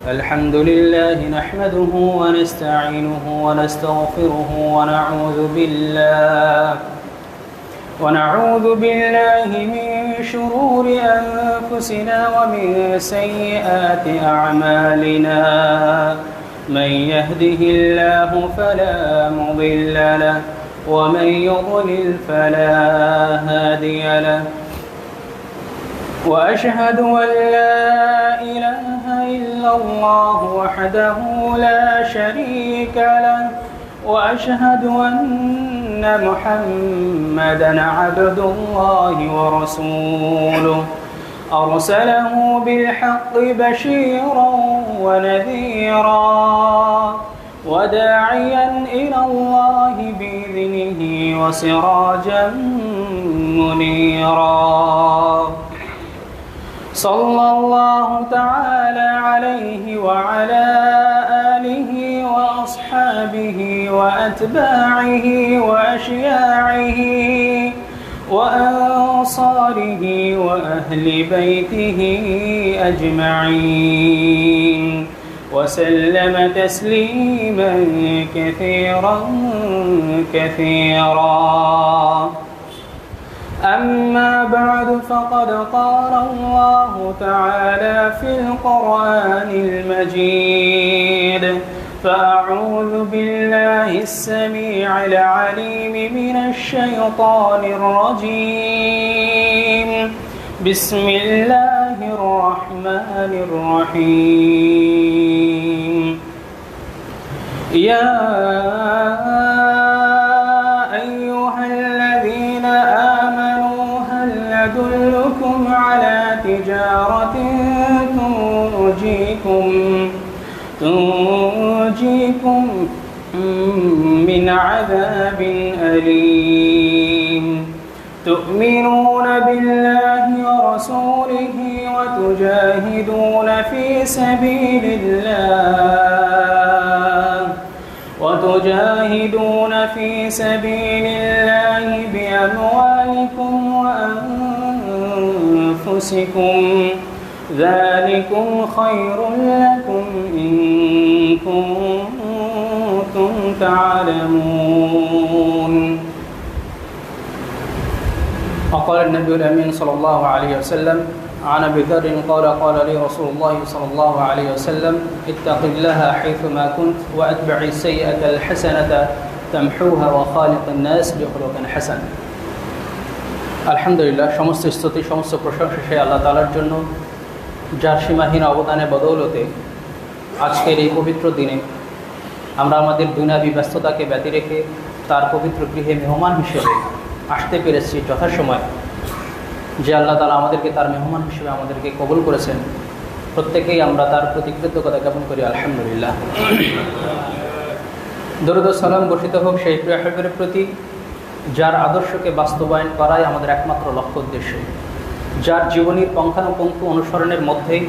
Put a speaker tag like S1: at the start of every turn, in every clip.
S1: الحمد لله نحمده ونستعينه ونستغفره ونعوذ بالله من شرور أنفسنا ومن سيئات أعمالنا من يهده الله فلا مضل له ومن يضلل فلا هادي له وأشهد أن لا إله إلا الله وحده لا شريك له وأشهد أن محمدًا عبد الله ورسوله أرسله بالحق بشيرا ونذيرا وداعيا إلى الله بإذنه وسراجا منيرا صلى الله تعالى عليه وعلى آله وأصحابه وأتباعه وأشياعه وأنصاره وأهل بيته أجمعين وسلم تسليما كثيرا أما بعد فقد قال الله تعالى في القرآن المجيد فأعوذ بالله السميع العليم من الشيطان الرجيم بسم الله الرحمن الرحيم يا أيها الذين آمنوا هل أدلكم على تجارة تنجيكم من عذاب أليم تؤمنون بالله ورسوله وتجاهدون في سبيل الله بأموالكم وأنفسكم ذلكم خير لكم إن كنتم تعلمون وقال النبي الأمين صلى الله عليه وسلم عن أبي ذر قال لي رسول الله صلى الله عليه وسلم اتق الله حيثما كنت وأتبع السيئة الحسنة تمحوها وخالق الناس بخلق حسن আলহামদুলিল্লাহ সমস্ত স্তুতি সমস্ত প্রশংসা সেই আল্লাহ তাআলার জন্য যার সীমাহীন অবদানে বদৌলতে আজকের এই পবিত্র দিনে আমরা আমাদের দুনিয়াবী ব্যস্ততাকে ব্যতি রেখে তার পবিত্র গৃহে মেহমান হিসেবে আসতে পেরেছি যথাসময়। যে আল্লাহ তাআলা আমাদেরকে তার মেহমান হিসেবে আমাদেরকে কবুল করেছেন, প্রত্যেকেই আমরা তার প্রতি কৃতজ্ঞতা জ্ঞাপন করি আলহামদুলিল্লাহ। দরুদ ও সালাম বর্ষিত হোক সেই প্রিয় হাবিবের প্রতি যার আদর্শকে বাস্তবায়ন করাই আমাদের একমাত্র লক্ষ্য উদ্দেশ্য, যার জীবনীর পঙ্খানুপুঙ্খ অনুসরণের মধ্যেই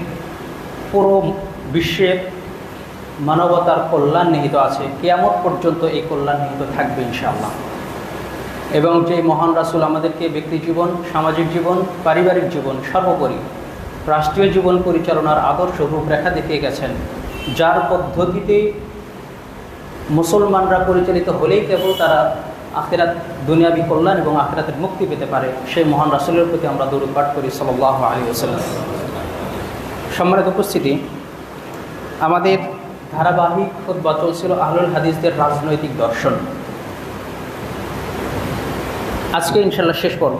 S1: পুরো বিশ্বের মানবতার কল্যাণ নিহিত আছে, কিয়ামত পর্যন্ত এই কল্যাণ নিহিত থাকবে ইনশাআল্লাহ। এবং যে মহান রাসূল আমাদেরকে ব্যক্তি জীবন, সামাজিক জীবন, পারিবারিক জীবন, সর্বোপরি রাষ্ট্রীয় জীবন পরিচালনার আদর্শ রূপরেখা দেখিয়ে গেছেন, যার পদ্ধতিতে মুসলমানরা পরিচালিত হলেই কেবল তারা আখিরাত দুনিয়াবী কল্যাণ এবং আখিরাতের মুক্তি পেতে পারে, সেই মহান রাসূলের প্রতি আমরা দরুদ পাঠ করি সাল্লাল্লাহু আলাইহি ওয়াসাল্লাম। সম্মানিত উপস্থিতি, আমাদের ধারাবাহিক খুতবা চলছিল আহলুল হাদিসদের রাজনৈতিক দর্শন। আজকে ইনশাআল্লাহ শেষ পর্ব।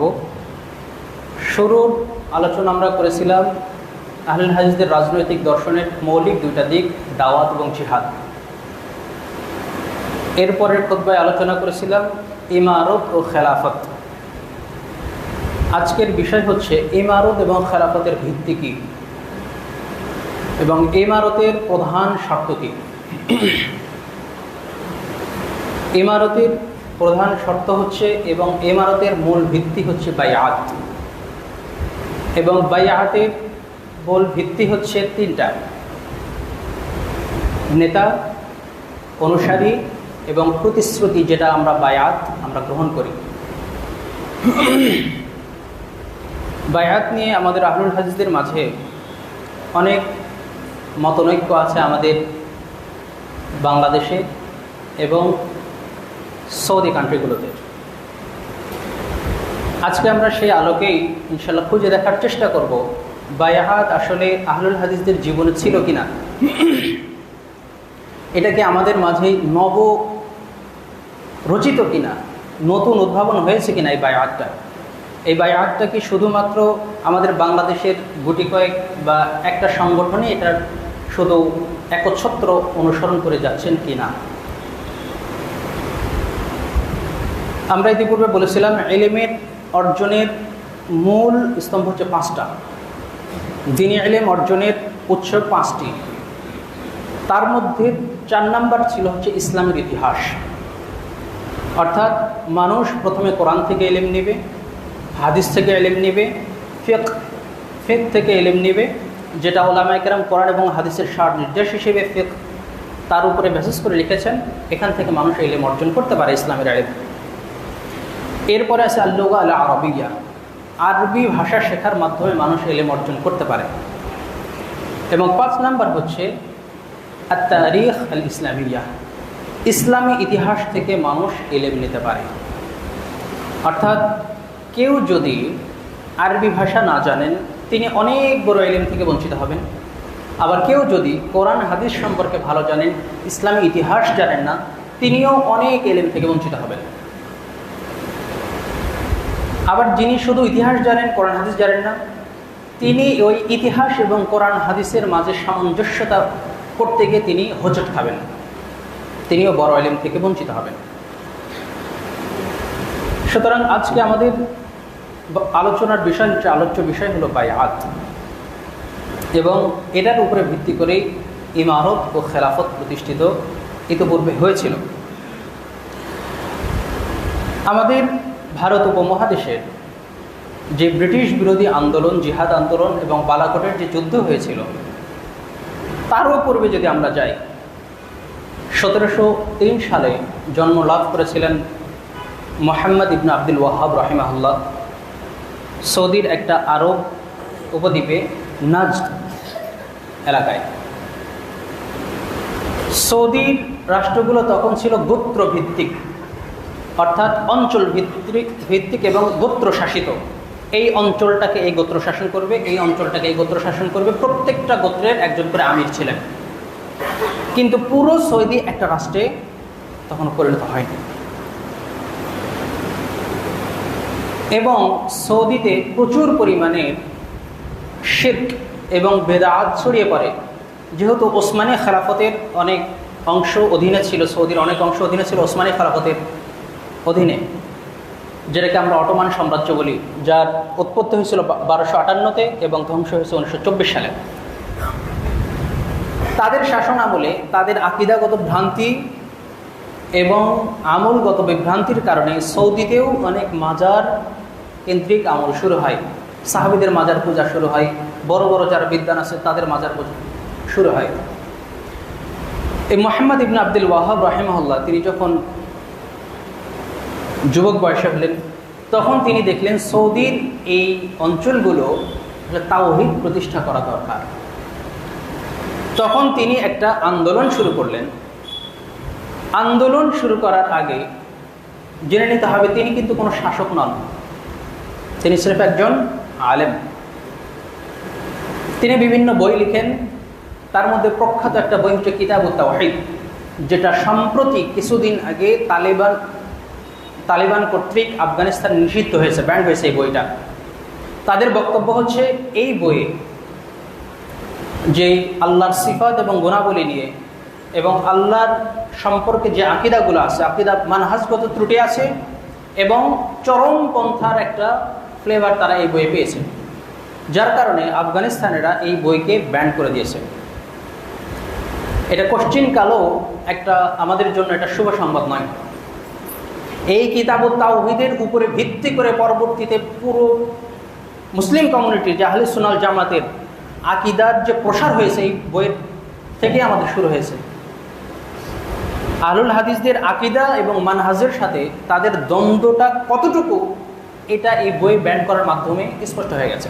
S1: শুরুর আলোচনা আমরা করেছিলাম আহলুল হাদিসদের রাজনৈতিক দর্শনের মৌলিক দুইটা দিক, দাওয়াত এবং জিহাদ। এরপরের খুতবায় আলোচনা করেছিলাম ইমারত ও খেলাফত। আজকের বিষয় হচ্ছে ইমারত এবং খেলাফতের ভিত্তি কী এবং ইমারতের প্রধান শর্ত কী। ইমারতের প্রধান শর্ত হচ্ছে এবং ইমারতের মূল ভিত্তি হচ্ছে বায়াত, এবং বায়াতের মূল ভিত্তি হচ্ছে তিনটা: নেতা, অনুসারী এবং প্রতিশ্রুতি, যেটা আমরা বায়াত আমরা গ্রহণ করি। বায়াত নিয়ে আমাদের আহলুল হাদিসদের মাঝে অনেক মতনৈক্য আছে আমাদের বাংলাদেশে এবং সৌদি কান্ট্রিগুলোতে। আজকে আমরা সেই আলোকেই ইনশাল্লাহ খুঁজে দেখার চেষ্টা করব বায়াত আসলে আহলুল হাদিসদের জীবনে ছিল কিনা, এটা কি আমাদের মাঝে নব রচিত কিনা, নতুন উদ্ভাবন হয়েছে কিনা এই বায়াতটা কি শুধুমাত্র আমাদের বাংলাদেশের গুটি কয়েক বা একটা সংগঠনই এটার শুধু একচ্ছত্র অনুসরণ করে যাচ্ছেন কিনা। আমরা ইতিপূর্বে বলেছিলাম ইলমের অর্জনের মূল স্তম্ভ হচ্ছে 5টা, দ্বীনি ইলম অর্জনের উৎস 5টি। তার মধ্যে 4 নাম্বার ছিল হচ্ছে ইসলামের ইতিহাস, অর্থাৎ মানুষ প্রথমে কোরআন থেকে ইলম নেবে, হাদিস থেকে ইলম নেবে, ফিকহ থেকে ইলম নেবে, যেটা উলামায়ে কেরাম কোরআন এবং হাদিসের সার নির্দেশ হিসেবে ফিকহ তার উপরে বেসিস করে লিখেছেন। এখান থেকে মানুষ ইলম অর্জন করতে পারে ইসলামের ইলম। এরপরে আছে আল-লুগা আল-আরবিয়া, আরবি ভাষা শেখার মাধ্যমে মানুষ ইলম অর্জন করতে পারে। এবং 5 নাম্বার হচ্ছে আত-তারিখ আল-ইসলামিয়া, ইসলামী ইতিহাস থেকে মানুষ ইলম নিতে পারে। অর্থাৎ কেউ যদি আরবি ভাষা না জানেন তিনি অনেক বড় ইলম থেকে বঞ্চিত হবেন। আবার কেউ যদি কোরআন হাদিস সম্পর্কে ভালো জানেন, ইসলামী ইতিহাস জানেন না, তিনিও অনেক ইলম থেকে বঞ্চিত হবেন। আবার যিনি শুধু ইতিহাস জানেন, কোরআন হাদিস জানেন না, তিনি ওই ইতিহাস এবং কোরআন হাদিসের মাঝে সামঞ্জস্যতা করতে গিয়ে তিনি হোঁচট খাবেন, তিনিও বড় ইলম থেকে বঞ্চিত হবেন। সুতরাং আজকে আমাদের আলোচনার বিষয় হচ্ছে, আলোচ্য বিষয় হলো বায়াত, এবং এটার উপরে ভিত্তি করেই ইমারত ও খেলাফত প্রতিষ্ঠিত ইতিপূর্বে হয়েছিল। আমাদের ভারত উপমহাদেশের যে ব্রিটিশ বিরোধী আন্দোলন, জিহাদ আন্দোলন এবং বালাকোটের যে যুদ্ধ হয়েছিল, তারও পূর্বে যদি আমরা যাই, 1703 সালে জন্ম লাভ করেছিলেন মুহাম্মদ ইবনে আব্দুল ওয়াহাব রাহিমাহুল্লাহ সৌদির একটা আরব উপদ্বীপে নাজদ এলাকায়। সৌদির রাষ্ট্রগুলো তখন ছিল গোত্রভিত্তিক, অর্থাৎ অঞ্চল ভিত্তিক এবং গোত্র শাসিত। এই অঞ্চলটাকে এই গোত্র শাসন করবে, এই অঞ্চলটাকে এই গোত্র শাসন করবে, প্রত্যেকটা গোত্রের একজন করে আমির ছিলেন। কিন্তু পুরো সৌদি একটা রাষ্ট্রে তখন পরিণত হয়নি। এবং সৌদিতে প্রচুর পরিমাণে শিরক এবং বেদাত ছড়িয়ে পড়ে, যেহেতু ওসমানী খেলাফতের অনেক অংশ অধীনে ছিল, সৌদির অনেক অংশ অধীনে ছিল ওসমানী খেলাফতের অধীনে, যেটাকে আমরা অটোমান সাম্রাজ্য বলি, যার উৎপত্তি হয়েছিল 1258-তে এবং ধ্বংস হয়েছে 1924 সালে। তাদের শাসন আমলে তাদের আকীদাগত ভ্রান্তি এবং আমলগত বিভ্রান্তির কারণে সৌদিতেও অনেক মাজার কেন্দ্রিক আমল শুরু হয়, সাহাবীদের মাজার পূজা শুরু হয়, বড় বড় যারা বিদ্বান আছে তাদের মাজার পূজা শুরু হয়। এই মুহাম্মদ ইবনে আব্দুল ওয়াহাব রাহিমাহুল্লাহ তিনি যখন যুবক বয়সে হলেন, তখন তিনি দেখলেন সৌদির এই অঞ্চলগুলো তাওহীদ প্রতিষ্ঠা করা দরকার। তখন তিনি একটা আন্দোলন শুরু করলেন। আন্দোলন শুরু করার আগে জেনে নিতে হবে তিনি কিন্তু কোনো শাসক নন, তিনি সির্ফ একজন আলেম। তিনি বিভিন্ন বই লিখেন, তার মধ্যে প্রখ্যাত একটা বই হচ্ছে কিতাবুত তাওহীদ, যেটা সম্প্রতি কিছুদিন আগে তালিবান কর্তৃক আফগানিস্তান নিষিদ্ধ হয়েছে, ব্যান্ড হয়েছে এই বইটা। তাদের বক্তব্য হচ্ছে এই বইয়ে যে আল্লাহর সিফাত এবং গুণাবলী নিয়ে এবং আল্লাহর সম্পর্কে যে আকীদাগুলো আছে, আকীদা মানহাজগত ত্রুটি আছে এবং চরমপন্থার একটা ফ্লেভার তারা এই বইয়ে পেয়েছে, যার কারণে আফগানিস্তানেরা এই বইকে ব্যান করে দিয়েছে। এটা কোশ্চিনকালও একটা আমাদের জন্য এটা শুভ সংবাদ নয়। এই কিতাবুত তাওহীদের উপরে ভিত্তি করে পরবর্তীতে পুরো মুসলিম কমিউনিটির যে আহলে সুন্নাহ ওয়াল জামাতের আকীদার যে প্রসার হয়েছে এই বইয়ের থেকে আমাদের শুরু হয়েছে। আহলুল হাদিসদের আকীদা এবং মানহাজের সাথে তাদের দ্বন্দ্বটা কতটুকু, এটা এই বই ব্যান করার মাধ্যমে স্পষ্ট হয়ে গেছে।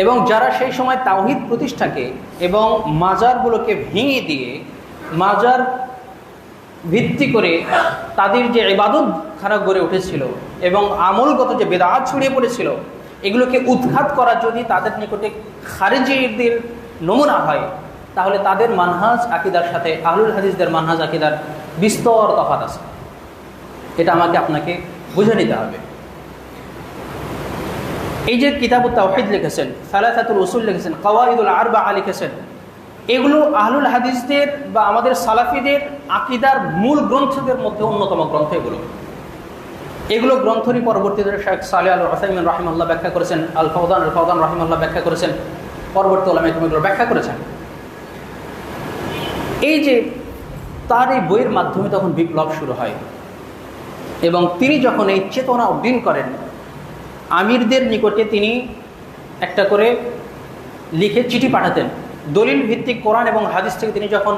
S1: এবং যারা সেই সময় তাওহীদ প্রতিষ্ঠাকে এবং মাজারগুলোকে ভেঙে দিয়ে মাজার ভিত্তি করে তাদের যে ইবাদতখানা গড়ে উঠেছিল এবং আমলগত যে বেদাত ছড়িয়ে পড়েছিল, এগুলোকে উৎখাত করা যদি তাদের নিকটে খারিজিদের নমুনা হয়, তাহলে তাদের মানহাজ আকিদার সাথে আহলুল হাদিসদের মানহাজ আকিদার বিস্তর তফাৎ আছে। এটা আমাকে আপনাকে বুঝে নিতে হবে। এই যে কিতাবুত তাওহীদ লিখেছেন, সালাসাতুল উসুল লিখেছেন, কাওয়াইদুল আরবাআ লিখেছেন, এগুলো আহলুল হাদিসদের বা আমাদের সালাফিদের আকিদার মূল গ্রন্থদের মধ্যে অন্যতম গ্রন্থ। এগুলো গ্রন্থরই পরবর্তীতে শেখ সালেহ আল উসাইমিন রাহিমাহুল্লাহ ব্যাখ্যা করেছেন, আল ফাওদান রাহিমাহুল্লাহ ব্যাখ্যা করেছেন, পরবর্তী উলামায়ে কেরাম এগুলো ব্যাখ্যা করেছেন। এই যে তার এই বইয়ের মাধ্যমে তখন বিপ্লব শুরু হয় এবং তিনি যখন এই চেতনা উদ্দীন করেন, আমিরদের নিকটে তিনি একটা করে লিখে চিঠি পাঠাতেন। দলিল ভিত্তিক কোরআন এবং হাদিস থেকে তিনি যখন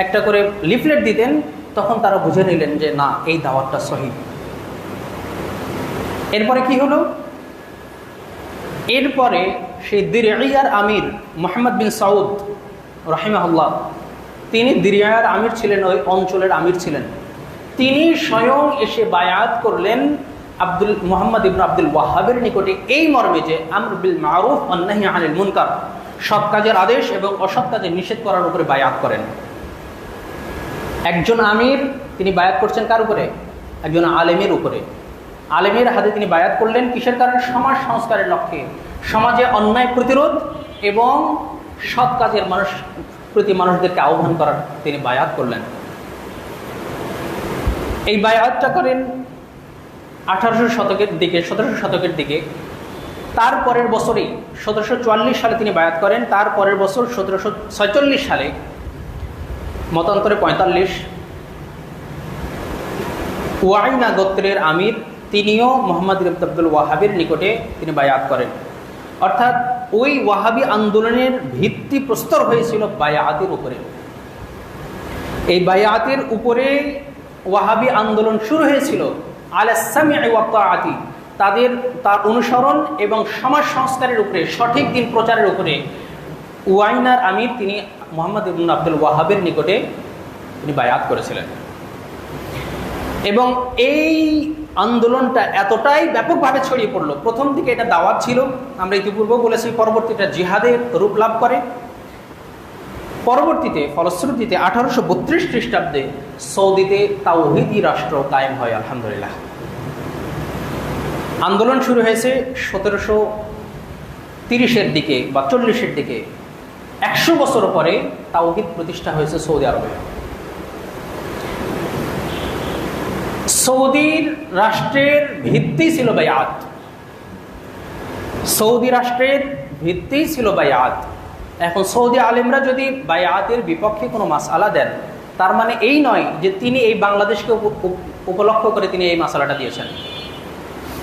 S1: একটা করে লিফলেট দিতেন, তখন তারা বুঝে নিলেন যে না, এই দাওয়াতটা সহিহ। এরপরে কি হলো? এরপরে সেই দিরইয়ার আমির মুহাম্মদ বিন সাউদ রাহিমাহুল্লাহ, তিনি দিরইয়ার আমির ছিলেন, ওই অঞ্চলের আমির ছিলেন। তিনি স্বয়ং এসে বায়াত করলেন মুহাম্মদ ইবনে আব্দুল ওয়াহাবের নিকটে এই মর্মে যে আমর বিল মারুফ ওয়ান নাহি আনিল মুনকার, সৎ কাজের আদেশ এবং অসৎ কাজের নিষেধ করার উপরে বায়াত করেন। একজন আমির তিনি বায়াত করছেন কার উপরে? একজন আলেমের উপরে। আলেমের হাতে তিনি বায়াত করলেন কিসের কারণে? সমাজ সংস্কারের লক্ষ্যে, সমাজে অন্যায় প্রতিরোধ এবং সৎ কাজের প্রতি মানুষদেরকে আহ্বান করার তিনি বায়াত করলেন। এই বায়াতটা করেন 1800 শতকের দিকে, 1700 শতকের দিকে। তারপরের বছরেই 1744 সালে তিনি বায়াত করেন। তারপরের বছর 1746 সালে, মতান্তরে 45, ওয়াইনা গোত্রের আমির তিনিও মুহাম্মদ ইবনে আব্দুল ওয়াহাবের নিকটে তিনি বায়াত করেন। অর্থাৎ ওই ওয়াহাবি আন্দোলনের ভিত্তি প্রস্তর হয়েছিল বায়াতের উপরে। এই বায়াতের উপরে ওয়াহাবি আন্দোলন শুরু হয়েছিল আলা সামি'i ওয়া তাআতি, তার অনুসরণ এবং সমাজ সংস্কারের উপরে, সঠিক দিন প্রচারের উপরে ওয়াইনার আমির তিনি মুহাম্মদ ইবনে আব্দুল ওয়াহাবের নিকটে তিনি বায়াত করেছিলেন। এবং এই আন্দোলনটা এতটাই ব্যাপকভাবে ছড়িয়ে পড়লো। প্রথম দিকে এটা দাওয়াত ছিল, আমরা ইতিপূর্বে বলেছি, পরবর্তীটা জিহাদের রূপ লাভ করে। পরবর্তীতে ফলশ্রুতিতে 1832 খ্রিস্টাব্দে সৌদিতে তাওহীদি রাষ্ট্র কায়েম হয়, আলহামদুলিল্লাহ। আন্দোলন শুরু হয়েছে 1730-এর দিকে বা 40-এর দিকে। 100 বছর পরে তাওহীদ প্রতিষ্ঠা হয়েছে সৌদি আরবে। সৌদির রাষ্ট্রের ভিত্তি ছিল বায়াত। সৌদি রাষ্ট্রের ভিত্তি ছিল বায়াত। এখন সৌদি আলেমরা যদি বায়াতের বিপক্ষে কোনো মাসআলা দেন, তার মানে এই নয় যে তিনি এই বাংলাদেশকে উপলক্ষ করে তিনি এই মাসআলাটা দিয়েছেন।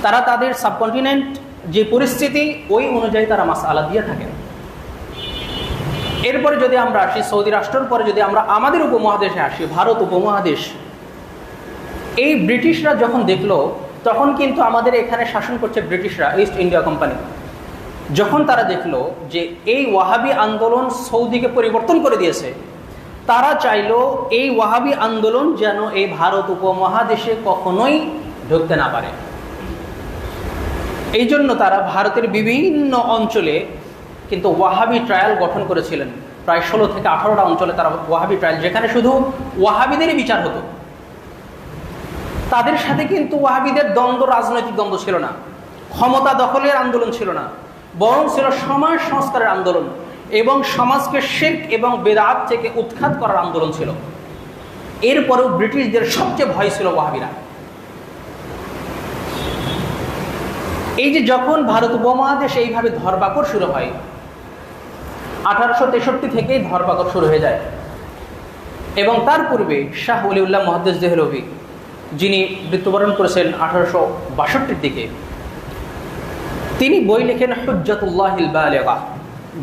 S1: তারা তাদের সাবকন্টিনেন্ট যে পরিস্থিতি, ওই অনুযায়ী তারা মাসআলা দিয়ে থাকেন। এরপরে যদি আমরা আসি সৌদি রাষ্ট্রের পরে, যদি আমরা আমাদের উপমহাদেশে আসি, ভারত উপমহাদেশ, এই ব্রিটিশরা যখন দেখলো, তখন কিন্তু আমাদের এখানে শাসন করছে ব্রিটিশরা, ইস্ট ইন্ডিয়া কোম্পানি। যখন তারা দেখলো যে এই ওয়াহাবি আন্দোলন সৌদিকে পরিবর্তন করে দিয়েছে, তারা চাইলো এই ওয়াহাবি আন্দোলন যেন এই ভারত উপমহাদেশে কখনোই ঢুকতে না পারে। এই জন্য তারা ভারতের বিভিন্ন অঞ্চলে কিন্তু ওয়াহাবি ট্রায়াল গঠন করেছিলেন। প্রায় 16 থেকে 18টা অঞ্চলে তারা ওয়াহাবি ট্রায়াল, যেখানে শুধু ওয়াহাবিদেরই বিচার হতো। তাদের সাথে কিন্তু ওয়াহাবিদের দ্বন্দ্ব, রাজনৈতিক দ্বন্দ্ব ছিল না, ক্ষমতা দখলের আন্দোলন ছিল না, বরং ছিল সমাজ সংস্কারের আন্দোলন এবং সমাজকে শিরক এবং বেদাত থেকে উৎখাত করার আন্দোলন ছিল। এরপরেও ব্রিটিশদের সবচেয়ে ভয় ছিল ওয়াহাবিরা। এই যে যখন ভারত উপমহাদেশে এইভাবে ধরপাকড় শুরু হয়, 1863 থেকেই ধরপাকড় শুরু হয়ে যায়। এবং তার পূর্বে শাহ ওলিউল্লাহ মুহাদ্দিস দেহলভি, যিনি মৃত্যুবরণ করেছেন 1862-র দিকে, তিনি বই লেখেন হুজ্জাতুল্লাহিল বালিগা,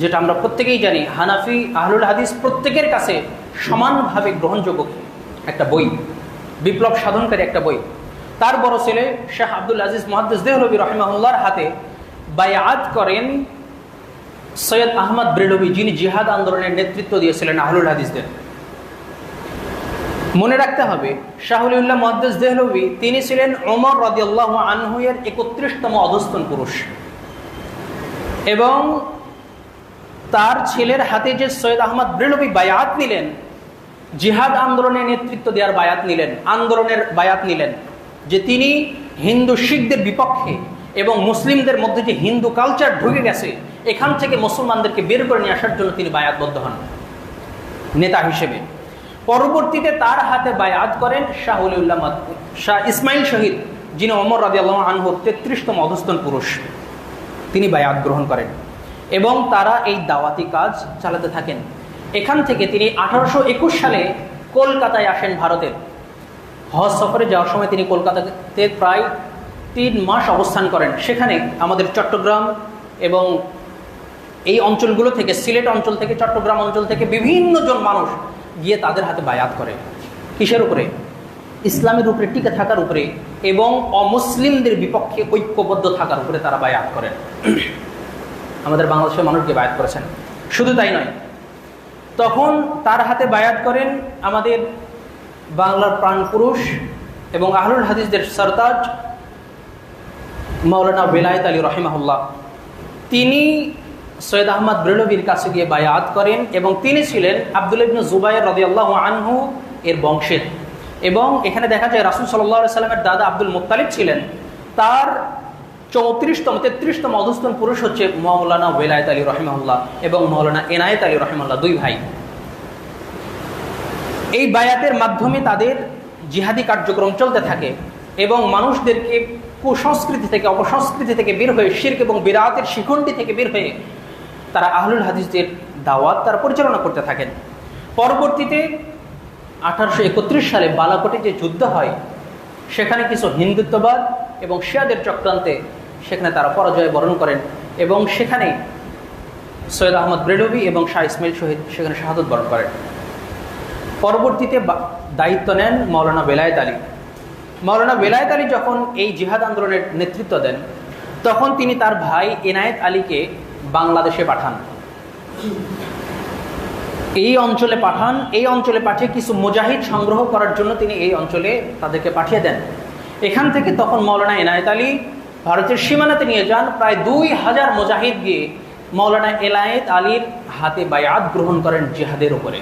S1: যেটা আমরা প্রত্যেকেই জানি হানাফি আহলুল হাদিস প্রত্যেকের কাছে সমানভাবে গ্রহণযোগ্য একটা বই, বিপ্লব সাধনকারী একটা বই। তার বড় ছেলে শেখ আব্দুল আজিজ মুহাদ্দিস দেহলভি রাহিমাহুল্লাহর হাতে বায়াত করেন সৈয়দ আহমদ ব্রেলভি, যিনি জিহাদ আন্দোলনের নেতৃত্ব দিয়েছিলেন আহলুল হাদিসদের। মনে রাখতে হবে শাহ ওলিউল্লাহ মুহাদ্দিস দেহলভি তিনি ছিলেন ওমর রাদিয়াল্লাহু আনহু এর 31তম অধস্তন পুরুষ, এবং তার ছেলের হাতে যে সৈয়দ আহমদ ব্রেলভি বায়াত নিলেন, জিহাদ আন্দোলনের নেতৃত্ব দেওয়ার বায়াত নিলেন, আন্দোলনের বায়াত নিলেন, যে তিনি হিন্দু শিখদের বিপক্ষে এবং মুসলিমদের মধ্যে যে হিন্দু কালচার ঢুকে গেছে এখান থেকে মুসলমানদেরকে বের করে নিয়ে আসার জন্য তিনি বায়াতবদ্ধ হন নেতা হিসেবে। পরবর্তীতে তার হাতে বায়াত করেন শাহ ওলিউল্লাহ শাহ ইসমাইল শহীদ, যিনি ওমর রাদিয়াল্লাহু আনহুর 33তম অধস্তন পুরুষ, তিনি বায়াত গ্রহণ করেন এবং তারা এই দাওয়াতি কাজ চালাতে থাকেন। এখান থেকে তিনি 1821 সালে কলকাতায় আসেন ভারতের। হজ সফরে যাওয়ার সময় তিনি কলকাতাতে প্রায় 3 মাস অবস্থান করেন। সেখানে আমাদের চট্টগ্রাম এবং এই অঞ্চলগুলো থেকে, সিলেট অঞ্চল থেকে, চট্টগ্রাম অঞ্চল থেকে বিভিন্ন জন মানুষ গিয়ে তাদের হাতে বায়াত করে। কিসের উপরে? ইসলামের উপরে টিকে থাকার উপরে এবং অমুসলিমদের বিপক্ষে ঐক্যবদ্ধ থাকার উপরে তারা বায়াত করেন। আমাদের বাংলাদেশের মানুষকে বায়াত করেছেন। শুধু তাই নয়, তখন তার হাতে বায়াত করেন আমাদের বাংলার প্রাণপুরুষ এবং আহলুল হাদিসদের সরতাজ মাওলানা বেলায়েত আলী রহিমাহুল্লাহ। তিনি সৈয়দ আহমদ ব্রেলভির কাছে গিয়ে বায়াত করেন এবং তিনি ছিলেন আব্দুল্লাহ ইবনে জুবায়ের রাদিয়াল্লাহু আনহু এর বংশের। এবং এখানে দেখা যায় রাসূল সাল্লাল্লাহু আলাইহি সাল্লামের দাদা আব্দুল মুত্তালিব ছিলেন, তার 33তম অধস্তন পুরুষ হচ্ছে মাওলানা বেলায়েত আলী রহিমাহুল্লাহ এবং মাওলানা এনায়েত আলী রহিমাহুল্লাহ, 2 ভাই। এই বায়াতের মাধ্যমে তাদের জিহাদি কার্যক্রম চলতে থাকে এবং মানুষদেরকে কুসংস্কৃতি থেকে, অপসংস্কৃতি থেকে বের হয়ে, শিরক এবং বিদআতের শিখণ্ডি থেকে বের হয়ে তারা আহলুল হাদিসদের দাওয়াত তারা পরিচালনা করতে থাকেন। পরবর্তীতে 1831 সালে বালাকোটে যে যুদ্ধ হয়, সেখানে কিছু হিন্দুত্ববাদ এবং শিয়াদের চক্রান্তে সেখানে তারা পরাজয় বরণ করেন এবং সেখানে সৈয়দ আহমদ ব্রেলভি এবং শাহ ইসমাইল শহীদ সেখানে শাহাদত বরণ করেন। পরবর্তীতে দায়িত্ব নেন মাওলানা বেলায়েত আলী। মাওলানা বেলায়েত আলী যখন এই জিহাদ আন্দোলনের নেতৃত্ব দেন, তখন তিনি তার ভাই এনায়েত আলীকে বাংলাদেশে পাঠান। এই অঞ্চলে পাঠিয়ে কিছু মুজাহিদ সংগ্রহ করার জন্য তিনি এই অঞ্চলে তাদেরকে পাঠিয়ে দেন। এখান থেকে তখন মাওলানা এনায়েত আলী ভারতের সীমানাতে নিয়ে যান। প্রায় 2000 মুজাহিদ গিয়ে মাওলানা এনায়েত আলীর হাতে বায়াত গ্রহণ করেন জিহাদের উপরে।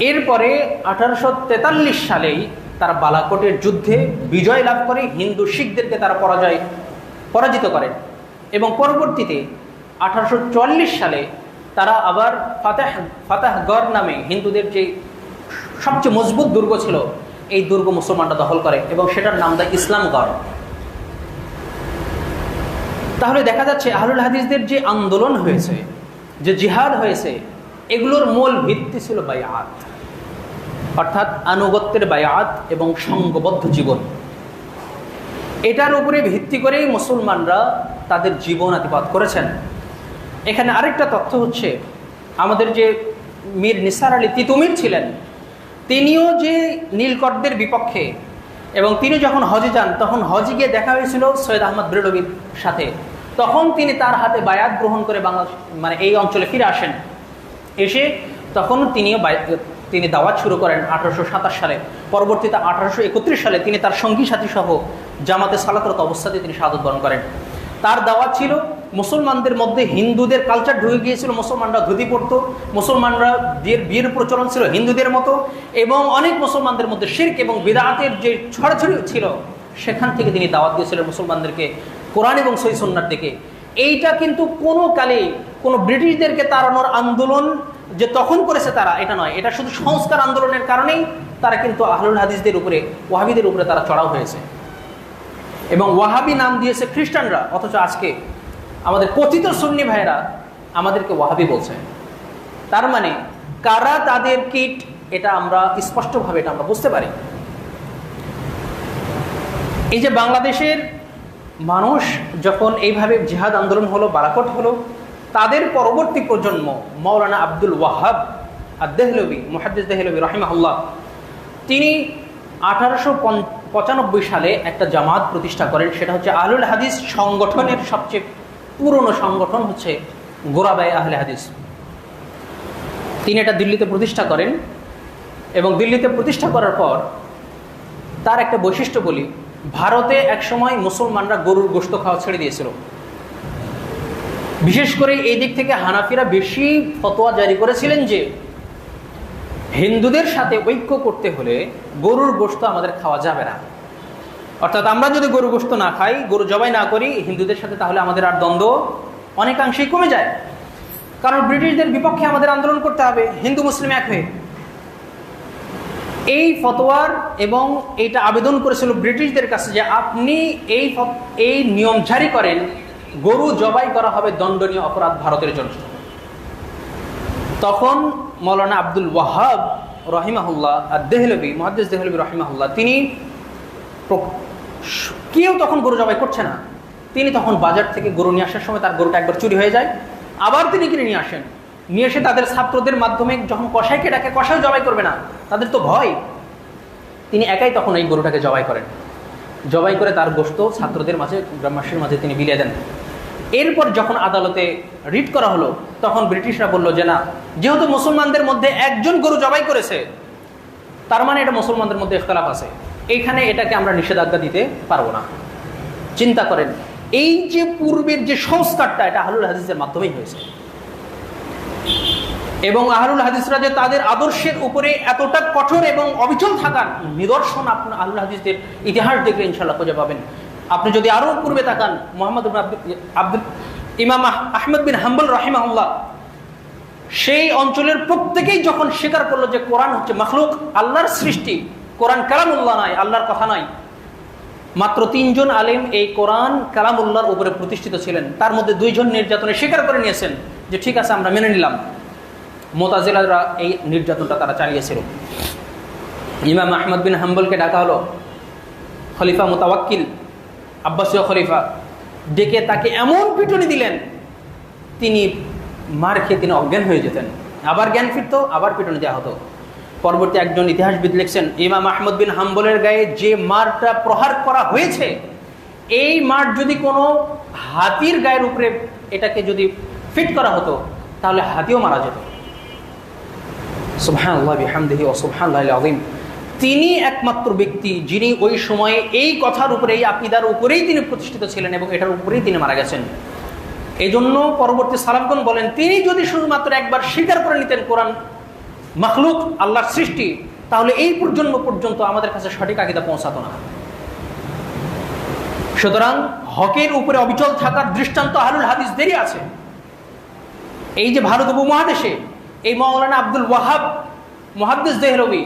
S1: এরপরে 1843 সালেই তারা বালাকোটের যুদ্ধে বিজয় লাভ করে হিন্দু শিখদেরকে তারা পরাজিত করেন এবং পরবর্তীতে 1844 সালে তারা আবার ফাতাহগড় নামে হিন্দুদের যে সবচেয়ে মজবুত দুর্গ ছিল, এই দুর্গ মুসলমানরা দখল করে এবং সেটার নাম দেয় ইসলামগড়। তাহলে দেখা যাচ্ছে আহলুল হাদিসদের যে আন্দোলন হয়েছে, যে জিহাদ হয়েছে, এগুলোর মূল ভিত্তি ছিল বায়াত, অর্থাৎ আনুগত্যের বায়াত এবং সঙ্গবদ্ধ জীবন। এটার উপরে ভিত্তি করেই মুসলমানরা তাদের জীবন আতিপাত করেছেন। এখানে আরেকটা তথ্য হচ্ছে, আমাদের যে মীর নিসার আলী তিতুমির ছিলেন, তিনিও যে নীলকরদের বিপক্ষে, এবং তিনি যখন হজে যান তখন হজে গিয়ে দেখা হয়েছিল সৈয়দ আহমদ ব্রেলভির সাথে। তখন তিনি তার হাতে বায়াত গ্রহণ করে এই অঞ্চলে ফিরে আসেন। এসে তখন তিনি দাওয়াত শুরু করেন 1827 সালে। পরবর্তীতে 1831 সালে তিনি তার সঙ্গী সাথী সহ জামাতে সালাতরত অবস্থাতে তিনি শাহাদত বরণ করেন। তার দাওয়াত ছিল, মুসলমানদের মধ্যে হিন্দুদের কালচার ঢুকে গিয়েছিল, মুসলমানরা ধুতি পরত, মুসলমানরা বিয়ের প্রচলন ছিল হিন্দুদের মতো, এবং অনেক মুসলমানদের মধ্যে শিরক এবং বিদআতের যে ছড়াছড়ি ছিল, সেখান থেকে তিনি দাওয়াত দিয়েছিলেন মুসলমানদেরকে কোরআন এবং সহিহ সুন্নাহর দিকে। এইটা কিন্তু কোনো কালে কোনো ব্রিটিশদেরকে তাড়ানোর আন্দোলন যে তখন করেছে তারা, এটা নয়, এটা শুধু সংস্কার আন্দোলনের কারণেই তারা কিন্তু আহলুল হাদিসদের উপরে, ওয়াহাবিদের উপরে তারা চড়াও হয়েছে। এবং ওয়াহাবি নাম দিয়েছে খ্রিস্টানরা, অথচ আজকে আমাদের কথিত সুন্নি ভাইরা আমাদেরকে ওয়াহাবি বলছে। তার মানে কারা তাদের কিট, এটা আমরা স্পষ্টভাবে এটা আমরা বুঝতে পারি। এই যে বাংলাদেশের মানুষ যখন এইভাবে জিহাদ আন্দোলন হলো, বালাকোট হলো, তাদের পরবর্তী প্রজন্ম মাওলানা আব্দুল ওয়াহাব আদ-দেহলভি, মুহাদ্দিস দেহলভি রাহিমাহুল্লাহ, তিনি 1895 সালে একটা জামাত প্রতিষ্ঠা করেন। সেটা হচ্ছে আহলুল হাদিস সংগঠনের সবচেয়ে পুরনো সংগঠন হচ্ছে গোরাবায়ে আহলে হাদিস। তিনি এটা দিল্লিতে প্রতিষ্ঠা করেন এবং দিল্লিতে প্রতিষ্ঠা করার পর তার একটা বৈশিষ্ট্য বলি, ভারতে একসময় মুসলমানরা গরুর গোশত খাওয়া ছেড়ে দিয়েছিল। বিশেষ করে এই দিক থেকে হানাফিরা বেশি ফতোয়া জারি করেছিলেন যে হিন্দুদের সাথে ঐক্য করতে হলে গরুর গোশত আমাদের খাওয়া যাবে না। অর্থাৎ আমরা যদি গরুর গোশত না খাই, গরু জবাই না করি হিন্দুদের সাথে, তাহলে আমাদের আর দ্বন্দ্ব অনেকাংশেই কমে যায়। কারণ ব্রিটিশদের বিপক্ষে আমাদের আন্দোলন করতে হবে হিন্দু মুসলিম এক হয়ে। এই ফতোয়ার এবং এইটা আবেদন করেছিল ব্রিটিশদের কাছে যে আপনি এই নিয়ম জারি করেন, গরু জবাই করা হবে দণ্ডনীয় অপরাধ ভারতের জন্য। তখন মৌলানা আব্দুল ওয়াহাব রহিমাহুল্লাহ আর দেহলভি, মুহাদ্দিস দেহলভি রহিমাহুল্লাহ, তিনি কেউ তখন গরু জবাই করছে না। তিনি তখন বাজার থেকে গরু নিয়ে আসার সময় তার গরুটা একবার চুরি হয়ে যায়, আবার তিনি কিনে নিয়ে আসেন। নিয়ে এসে তাদের ছাত্রদের মাধ্যমে যখন কসাইকে ডাকে, কসাই জবাই করবে না, তাদের তো ভয়। তিনি একাই তখন এই গরুটাকে জবাই করেন। জবাই করে তার গোশত ছাত্রদের মাঝে, গ্রামবাসীর মাঝে তিনি বিলিয়ে দেন। এরপর যখন আদালতে রিট করা হলো, তখন ব্রিটিশরা বলল যে না, যেহেতু মুসলমানদের মধ্যে একজন গরু জবাই করেছে, তার মানে এটা মুসলমানদের মধ্যে ইখতিলাফ আছে, এইখানে এটাকে আমরা নিষেধাজ্ঞা দিতে পারবো না। চিন্তা করেন, এই যে পূর্বের যে সংস্কারটা, এটা আহলুল হাদিসের মাধ্যমেই হয়েছে। এবং আহলুল হাদিসরা যে তাদের আদর্শের উপরে এতটা কঠোর এবং অবিচল থাকার নিদর্শন আপনার আহলুল হাদিসদের ইতিহাস দেখলে ইনশাআল্লাহ খুঁজে পাবেন। আপনি যদি আরও পূর্বে তাকান, ইমাম আহমদ বিন হাম্বল রাহিমাহুল্লাহ, সেই অঞ্চলের প্রত্যেকেই যখন স্বীকার করলো যে কোরআন হচ্ছে মাখলুক, আল্লাহর সৃষ্টি, কোরআন কালামুল্লাহ নয়, আল্লাহর কথা নয়, মাত্র 3 জন আলেম এই কোরআন কালামুল্লাহর উপরে প্রতিষ্ঠিত ছিলেন। তার মধ্যে 2 জন নির্যাতনে স্বীকার করে নিয়েছেন যে ঠিক আছে, আমরা মেনে নিলাম। মুতাজিলারা এই নির্যাতনটা তারা চালিয়েছিল। ইমাম আহমদ বিন হাম্বলকে ডাকা হলো, খলিফা মুতাওয়াক্কিল, আব্বাসীয় খলিফা, ডেকে তাকে এমন পিটুনি দিলেন, তিনি মার খেয়ে তিনি অজ্ঞান হয়ে যেতেন। আবার জ্ঞান ফিরত, আবার পিটুনি দেওয়া হতো। পরবর্তী একজন ইতিহাসবিদ লিখছেন, ইমাম আহমদ বিন হাম্বলের গায়ে যে মারটা প্রহার করা হয়েছে, এই মার যদি কোনো হাতির গায়ের উপরে এটাকে যদি ফিট করা হতো, তাহলে হাতিও মারা যেত। সুবহানাল্লাহ বিহামদিহি ওয়া সুবহানাল্লাহিল আযীম। তিনি একমাত্র ব্যক্তি যিনি ওই সময়ে এই কথার উপরে, এই আকীদার উপরেই তিনি প্রতিষ্ঠিত ছিলেন এবং এটার উপরেই তিনি মারা গেছেন। এই জন্য পরবর্তী সালাফগণ বলেন, তিনি যদি শুধুমাত্র একবার স্বীকার করে নিতেন কোরআন মাখলুক, আল্লাহর সৃষ্টি, তাহলে এই প্রজন্ম পর্যন্ত আমাদের কাছে সঠিক আকীদা পৌঁছাতো না। সুতরাং হকের উপরে অবিচল থাকার দৃষ্টান্ত আহলুল হাদিসদেরই আছে। এই যে ভারত উপমহাদেশে এই মৌলানা আব্দুল ওয়াহাব মুহাদ্দিস দেহলভি,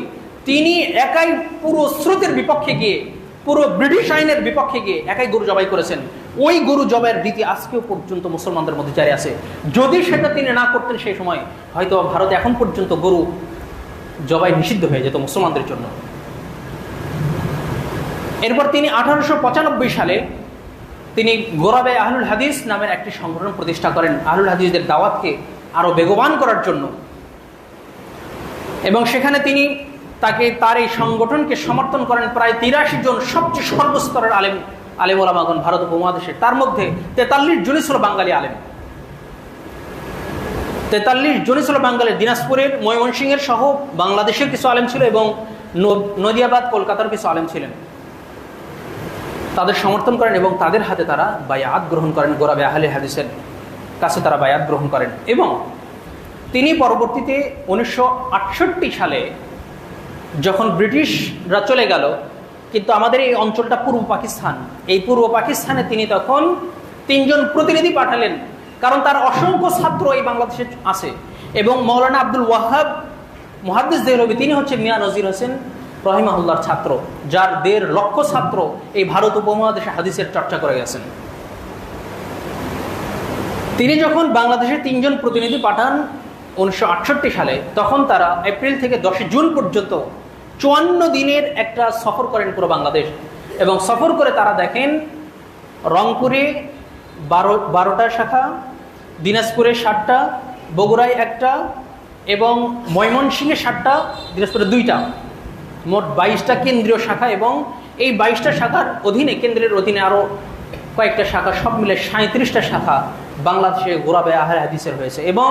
S1: তিনি একাই পুরো স্রোতের বিপক্ষে গিয়ে, পুরো ব্রিটিশ আইনের বিপক্ষে গিয়ে একাই গরু জবাই করেছেন। ওই গরু জবাইয়ের রীতি আজকেও পর্যন্ত মুসলমানদের মধ্যে জারি আছে। যদি সেটা তিনি না করতেন সেই সময়, হয়তো ভারতে এখন পর্যন্ত গরু জবাই নিষিদ্ধ হয়ে যেত মুসলমানদের জন্য। এরপর তিনি 1895 সালে তিনি গোরাবায়ে আহলুল হাদিস নামের একটি সংগঠন প্রতিষ্ঠা করেন আহলুল হাদিসদের দাওয়াতকে আরো বেগবান করার জন্য। এবং সেখানে তিনি তার এই সংগঠনকে সমর্থন করেন প্রায় 83 জন সবচেয়ে সর্বস্তরের আলেম ওলামাগণ ভারত উপমহাদেশে। তার মধ্যে 43 জনই ছিল বাঙালি আলেম। 43 জনই ছিল বাঙালি। দিনাজপুরের, ময়মনসিংহের সহ বাংলাদেশের কিছু আলেম ছিল এবং নদিয়াবাদ, কলকাতার কিছু আলেম ছিলেন। তাদের সমর্থন করেন এবং তাদের হাতে তারা বায়াত গ্রহণ করেন, গোরাবায়ে আহলে হাদিসের কাছে তারা বায়াত গ্রহণ করেন। এবং তিনি পরবর্তীতে 1968 সালে যখন ব্রিটিশরা চলে গেল, কিন্তু আমাদের এই অঞ্চলটা পূর্ব পাকিস্তান, এই পূর্ব পাকিস্তানে তিনি তখন 3 জন প্রতিনিধি পাঠালেন, কারণ তার অসংখ্য ছাত্র এই বাংলাদেশে আছে। এবং মৌলানা আব্দুল ওয়াহাব মুহাদ্দিস দেহলভি, তিনি হচ্ছে মিয়া নজির হোসেন রহিমাহুল্লাহর ছাত্র, যার 1.5 লক্ষ ছাত্র এই ভারত উপমহাদেশে হাদিসের চর্চা করে গেছেন। তিনি যখন বাংলাদেশের 3 জন প্রতিনিধি পাঠান 1968 সালে, তখন তারা এপ্রিল থেকে 10 জুন পর্যন্ত 54 দিনের একটা সফর করেন পুরো বাংলাদেশ। এবং সফর করে তারা দেখেন রংপুরে 12টা শাখা, দিনাজপুরে 7টা, বগুড়ায় 1টা এবং ময়মনসিংহে 7টা, দিনাজপুরে 2টা, মোট 22টা কেন্দ্রীয় শাখা। এবং এই 22টা শাখার অধীনে, কেন্দ্রের অধীনে আরও কয়েকটা শাখা, সব মিলে 37টা শাখা বাংলাদেশে গোরাবে আহলে হাদিসের হয়েছে, এবং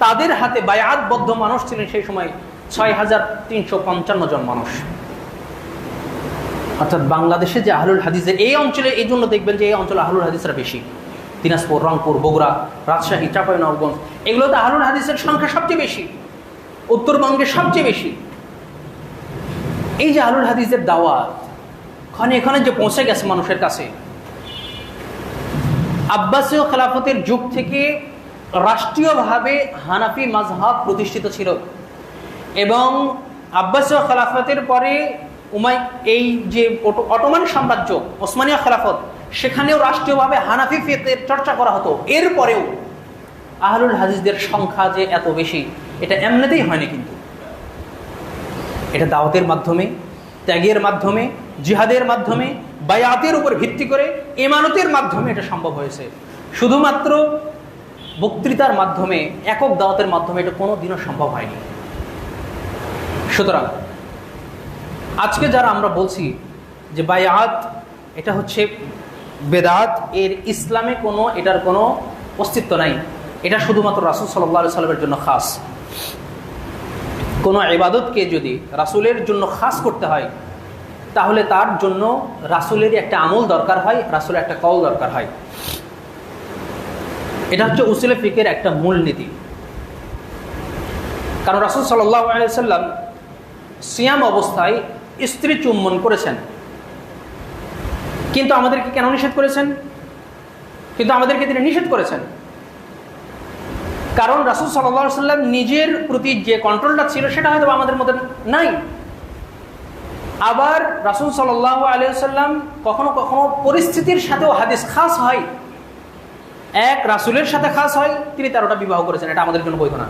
S1: তাদের হাতে বায়াতবদ্ধ মানুষ ছিলেন সেই সময় 6355 জন মানুষ। অর্থাৎ বাংলাদেশে যে আহলুল হাদিসের এই অঞ্চলে, এই জন্য দেখবেন যে এই অঞ্চলে আহলুল হাদিসরা বেশি। দিনাজপুর, রংপুর, বগুড়া, রাজশাহী, চাঁপাইনবাবগঞ্জ, এগুলোতে আহলুল হাদিসের সংখ্যা সবচেয়ে বেশি, উত্তরবঙ্গে সবচেয়ে বেশি। এই যে আহলুল হাদিসের দাওয়াত ক্ষণে ক্ষণে যে পৌঁছে গেছে মানুষের কাছে, আব্বাসীয় খেলাফতের যুগ থেকে রাষ্ট্রীয়ভাবে হানাফি মাযহাব প্রতিষ্ঠিত ছিল, এবং আব্বাসীয় খেলাফতের পরে এই যে অটোমান সাম্রাজ্য, ওসমানীয় খেলাফত, সেখানেও রাষ্ট্রীয়ভাবে হানাফি ফিকহের চর্চা করা হতো। এরপরেও আহলুল হাদিসদের সংখ্যা যে এত বেশি, এটা এমনিতেই হয়নি, কিন্তু এটা দাওয়াতের মাধ্যমে, ত্যাগের মাধ্যমে, জিহাদের মাধ্যমে, বায়াতের উপর ভিত্তি করে, ইমানতের মাধ্যমে এটা সম্ভব হয়েছে। শুধুমাত্র বক্তৃতার মাধ্যমে, একক দাওয়াতের মাধ্যমে এটা কোনোদিনও সম্ভব হয়নি। সুতরাং আজকে যারা আমরা বলছি যে বায়াত এটা হচ্ছে বেদাত, এর ইসলামে এটার কোনো অস্তিত্ব নাই, এটা শুধুমাত্র রাসূল সাল্লাল্লাহু আলাইহি সাল্লামের জন্য খাস। কোনো ইবাদতকে যদি রাসূলের জন্য খাস করতে হয়, তাহলে তার জন্য রাসূলেরই একটা আমল দরকার হয়, রাসূলের একটা কওল দরকার হয়। এটা হচ্ছে উসুলে ফিকহের একটা মূলনীতি। কারণ রাসূল সাল্লাল্লাহু আলাইহি সাল্লাম সিয়াম অবস্থায় স্ত্রী চুম্বন করেছেন, কিন্তু আমাদেরকে কেন নিষেধ করেছেন? কিন্তু আমাদেরকে তিনি নিষেধ করেছেন কারণ রাসূল সাল্লাল্লাহু আলাইহি সাল্লাম নিজের প্রতি যে কন্ট্রোলটা ছিল সেটা হয়তো আমাদের মধ্যে নাই। আবার রাসূল সাল্লাল্লাহু আলাইহি সাল্লাম কখনো কখনো পরিস্থিতির সাথেও হাদিস খাস হয়, এক রাসূলের সাথে খাস হয়, তিনি 13টা বিবাহ করেছেন, এটা আমাদের জন্য বৈধ না।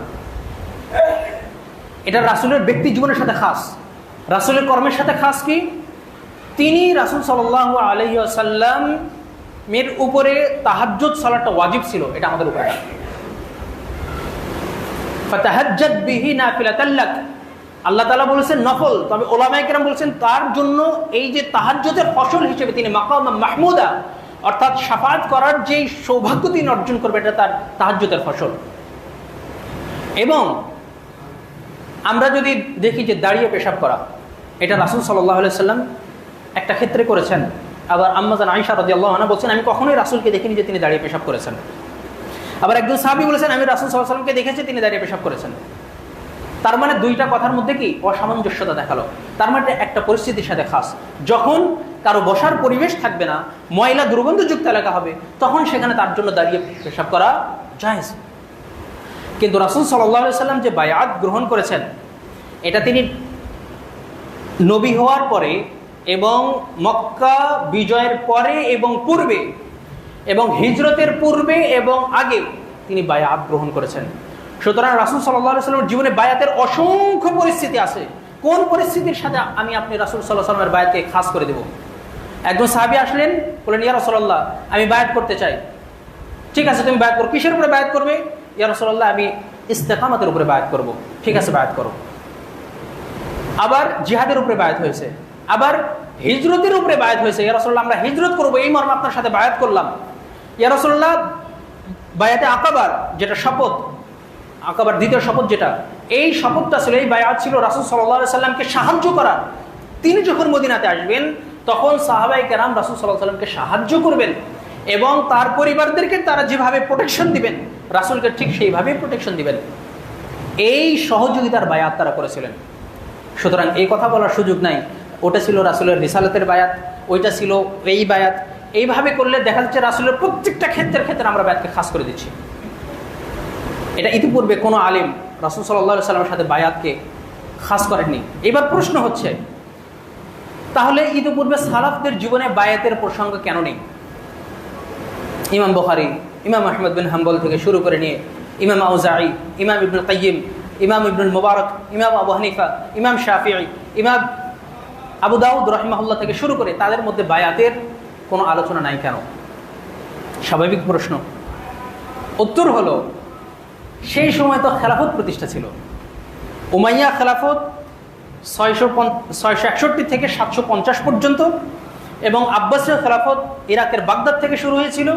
S1: এটা রাসূলের ব্যক্তি জীবনের সাথে খাস, রাসূলের কর্মের সাথে খাস। কি তিনি রাসূল সাল্লাল্লাহু আলাইহি ওয়াসাল্লাম এর উপরে তাহাজ্জুদ সালাতটা ওয়াজিব ছিল, এটা আমাদের উপরে না। ফাতাহাজ্জাদ বিহি নাফিলাতাল লাক, আল্লাহ তাআলা বলেছেন নফল, তবে উলামায়ে কেরাম বলেছেন তার জন্য এই যে তাহাজ্জুদের ফসল হিসেবে তিনি মাকাম মাহমুদা, অর্থাৎ শাফাআত করার যে সৌভাগ্য তিনি অর্জন করবে, এটা তার তাহাজ্জুদের ফসল। এবং আমরা যদি দেখি যে দাঁড়িয়ে পেশাব করা, এটা রাসূল সাল্লাল্লাহু আলাইহি সাল্লাম একটা ক্ষেত্রে করেছেন। আবার আম্মা জান আয়েশা রাদিয়াল্লাহু আনহা বলছেন, আমি কখনোই রাসূলকে দেখিনি যে তিনি দাঁড়িয়ে পেশাব করেছেন। আবার একজন সাহাবী বলেছেন, আমি রাসূল সাল্লাল্লাহু আলাইহি সাল্লামকে দেখেছি তিনি দাঁড়িয়ে পেশাব করেছেন। তার মানে দুইটা কথার মধ্যে কি অসামঞ্জস্যতা দেখালো। তার মানে একটা পরিস্থিতির সাথে খাস, যখন কারো বসার পরিবেশ থাকবে না, ময়লা দুর্গন্ধযুক্ত এলাকা হবে, তখন সেখানে তার জন্য দাঁড়িয়ে পেশাব করা জায়েজ। কিন্তু রাসূল সাল্লাল্লাহু আলাইহি সাল্লাম যে বায়াত গ্রহণ করেছেন, এটা তিনি নবী হওয়ার পরে এবং মক্কা বিজয়ের পরে এবং পূর্বে এবং হিজরতের পূর্বে এবং আগে তিনি বায়াত গ্রহণ করেছেন। সুতরাং রাসূল সাল্লাল্লাহু আলাইহি সাল্লামের জীবনে বায়াতের অসংখ্য পরিস্থিতি আছে। কোন পরিস্থিতির সাথে আপনি রাসূল সাল্লাল্লাহু আলাইহি সাল্লামের বায়াতকে খাস করে দেব? একজন সাহাবী আসলেন, বললেন, ইয়া রাসূলুল্লাহ, আমি বায়াত করতে চাই। ঠিক আছে, তুমি বায়াত করো। কিসের উপরে বায়াত করবে? ইয়া রাসূলুল্লাহ, আমি ইস্তেকামতের উপরে বায়াত করব। ঠিক আছে, বায়াত করো। আবার জিহাদের উপরে বায়াত হয়েছে, আবার হিজরতের উপরে বায়াত হয়েছে। ইয়া রাসূলুল্লাহ, আমরা হিজরত করব, এই মর্মে আপনার সাথে বায়াত করলাম। ইয়া রাসূলুল্লাহ, বায়াতে আকাবার, যেটা শপথ, আকাবার দ্বিতীয় শপথ, যেটা এই শপথটা ছিল, এই বায়াত ছিল রাসূল সাল্লাল্লাহু আলাইহি সাল্লামকে সাহায্য করার। তিনি যখন মদিনাতে আসবেন, তখন সাহাবায়ে কেরাম রাসূল সাল্লাল্লাহু আলাইহি সাল্লামকে সাহায্য করবেন এবং তার পরিবারদেরকে তারা যেভাবে প্রোটেকশন দিবেন, রাসূলকে ঠিক সেইভাবেই প্রোটেকশন দিবেন। এই সহযোগিতার বায়াত তারা করেছিলেন। সুতরাং এই কথা বলার সুযোগ নাই ওটা ছিল রাসূলের রিসালাতের বায়াত, ওইটা ছিল এই বায়াত। এইভাবে করলে দেখা যাচ্ছে রাসূলের প্রত্যেকটা ক্ষেত্রে আমরা বায়াতকে খাস করে দিচ্ছি। এটা ইতিপূর্বে কোনো আলেম রাসূল সাল্লাল্লাহু আলাইহি সাল্লামের সাথে বায়াতকে খাস করেননি। এবার প্রশ্ন হচ্ছে, তাহলে ইতিপূর্বে সালাফদের জীবনে বায়াতের প্রসঙ্গ কেন নেই? ইমাম বুখারী, ইমাম আহমদ বিন হাম্বল থেকে শুরু করে নিয়ে ইমাম আউজাঈ, ইমাম ইবনুল কাইয়িম, ইমাম ইবনুল মুবারক, ইমাম আবু হানিফা, ইমাম শাফিঈ, ইমাম আবু দাউদ রাহিমাহুল্লাহ থেকে শুরু করে তাদের মধ্যে বায়াতের কোনো আলোচনা নাই কেন? স্বাভাবিক প্রশ্ন। উত্তর হলো, সেই সময় তো খেলাফত প্রতিষ্ঠা ছিল। উমাইয়া খেলাফত 661 থেকে 750 পর্যন্ত, এবং আব্বাসীয় খেলাফত ইরাকের বাগদাদ থেকে শুরু হয়েছিল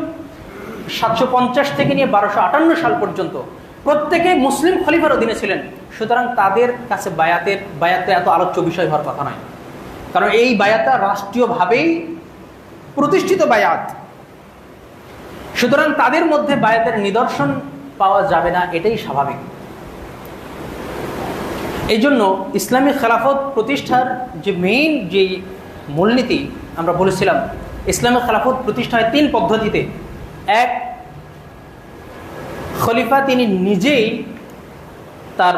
S1: 750 থেকে নিয়ে 1258 সাল পর্যন্ত। প্রত্যেকে মুসলিম খলিফার অধীনে ছিলেন। সুতরাং তাদের কাছে বায়াতে এত আলোচ্য বিষয় হওয়ার কথা নয়, কারণ এই বায়াতটা রাষ্ট্রীয়ভাবেই প্রতিষ্ঠিত বায়াত। সুতরাং তাদের মধ্যে বায়াতের নিদর্শন পাওয়া যাবে না, এটাই স্বাভাবিক। এই জন্য ইসলামী খেলাফত প্রতিষ্ঠার যে মেইন যে মূলনীতি আমরা বলেছিলাম, ইসলামী খেলাফত প্রতিষ্ঠা হয় 3 পদ্ধতিতে। এক, খলিফা তিনি নিজেই তার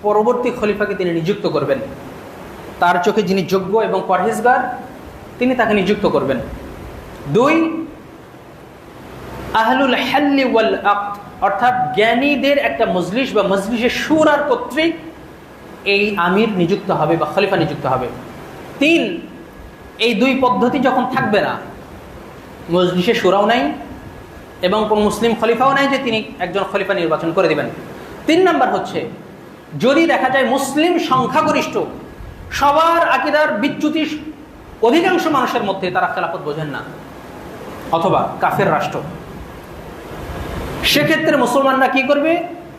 S1: পরবর্তী খলিফাকে তিনি নিযুক্ত করবেন, তার চোখে যিনি যোগ্য এবং পরহেজগার তিনি তাকে নিযুক্ত করবেন। 2, আহলুল হাল্লি ওয়াল আকদ, অর্থাৎ জ্ঞানীদের একটা মজলিস বা মজলিসের শুরার কর্তৃক এই আমির নিযুক্ত হবে বা খলিফা নিযুক্ত হবে। 3, এই 2 পদ্ধতি যখন থাকবে না, মজলিসে শুরাও নাই এবং কোন মুসলিম খলিফাও নাই যে তিনি একজন খলিফা নির্বাচন করে দিবেন। 3 নাম্বার হচ্ছে, যদি দেখা যায় মুসলিম সংখ্যাগরিষ্ঠ, সবার আকীদার বিচ্যুতি অধিকাংশ মানুষের মধ্যে, তারা খেলাফত বোঝেন না অথবা কাফের রাষ্ট্র, সেক্ষেত্রে মুসলমানরা কি করবে?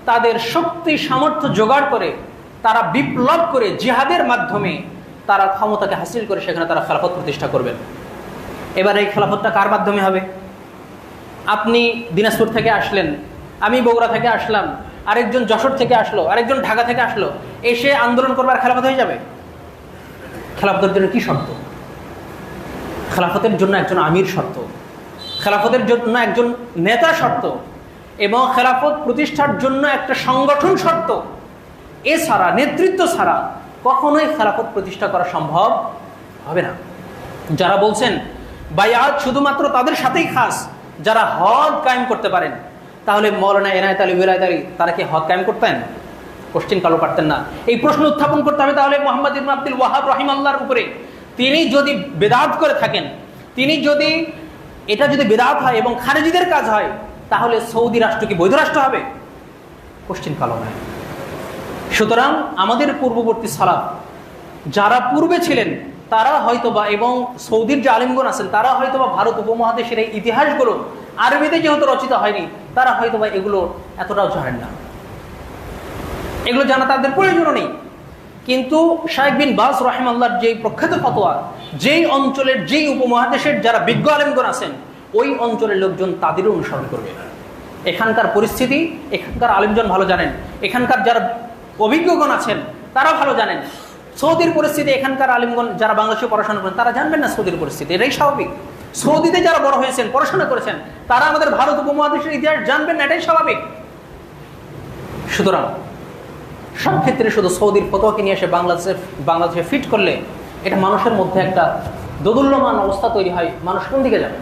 S1: তাদের শক্তি সামর্থ্য জোগাড় করে, তারা বিপ্লব করে, জিহাদের মাধ্যমে তারা ক্ষমতাকে হাসিল করে সেখানে তারা খেলাফত প্রতিষ্ঠা করবেন। এবার এই খেলাফতটা কার মাধ্যমে হবে? আপনি দিনাজপুর থেকে আসলেন, আমি বগুড়া থেকে আসলাম, আরেকজন যশোর থেকে আসলো, আরেকজন ঢাকা থেকে আসলো, এসে আন্দোলন করবার খেলাফত হয়ে যাবে? খেলাফতের জন্য কি শর্ত? খেলাফতের জন্য একজন আমির শর্ত, খেলাফতের জন্য একজন নেতা শর্ত, এবং খেলাফত প্রতিষ্ঠার জন্য একটা সংগঠন শর্ত। এছাড়া, নেতৃত্ব ছাড়া কখনোই খেলাফত প্রতিষ্ঠা করা সম্ভব হবে না। যারা বলছেন বায়াত শুধুমাত্র তাদের সাথেই খাস যারা হদ কায়েম করতে পারেন, তাহলে মৌলানা এনায়েত আলী ওয়ালায়েত আলী তারা কি হদ কায়েম করতেন? কোশ্চেন কালো পারতেন না। এই প্রশ্ন উত্থাপন করতে হবে তাহলে মুহাম্মদ ইবনে আব্দুল ওয়াহাব রাহিমাহুল্লাহর উপরে। তিনি যদি বেদাত করে থাকেন, তিনি যদি এটা যদি বেদাত হয় এবং খারেজিদের কাজ হয়, তাহলে সৌদি রাষ্ট্র কি বৈধ রাষ্ট্র হবে? কোশ্চেন কালো নয়। সুতরাং আমাদের পূর্ববর্তী সালাফ যারা পূর্বে ছিলেন তারা হয়তোবা, এবং সৌদির যে আলিমগণ আছেন তারা হয়তোবা ভারত উপমহাদেশের এই ইতিহাসগুলো আরবিতে যেহেতু রচিত হয়নি, তারা হয়তোবা এগুলো এতটাও জানেন না, এগুলো জানা তাদের প্রয়োজনও নেই। কিন্তু শাইখ বিন বাজ রাহিমাহুল্লাহর যেই প্রখ্যাত ফতোয়া, যেই অঞ্চলের যেই উপমহাদেশের যারা বিজ্ঞ আলেমগণ আছেন, ওই অঞ্চলের লোকজন তাদেরও অনুসরণ করবে। এখানকার পরিস্থিতি এখানকার আলেমজন ভালো জানেন, এখানকার যারা অভিজ্ঞগণ আছেন তারা ভালো জানেন। সৌদির পরিস্থিতি এখানকার আলিমগণ যারা বাংলাদেশে পড়াশোনা করেন তারা জানবেন না সৌদির পরিস্থিতি, এটাই স্বাভাবিক। সৌদিতে যারা বড় হয়েছেন, পড়াশোনা করেছেন, তারা আমাদের ভারত উপমহাদেশের ইতিহাস জানবেন না, এটাই স্বাভাবিক। সুতরাং সব ক্ষেত্রে শুধু সৌদির ফতোয়াকে নিয়ে এসে বাংলাদেশে ফিট করলে এটা মানুষের মধ্যে একটা দোদুল্যমান অবস্থা তৈরি হয়। মানুষ কোন দিকে যাবে?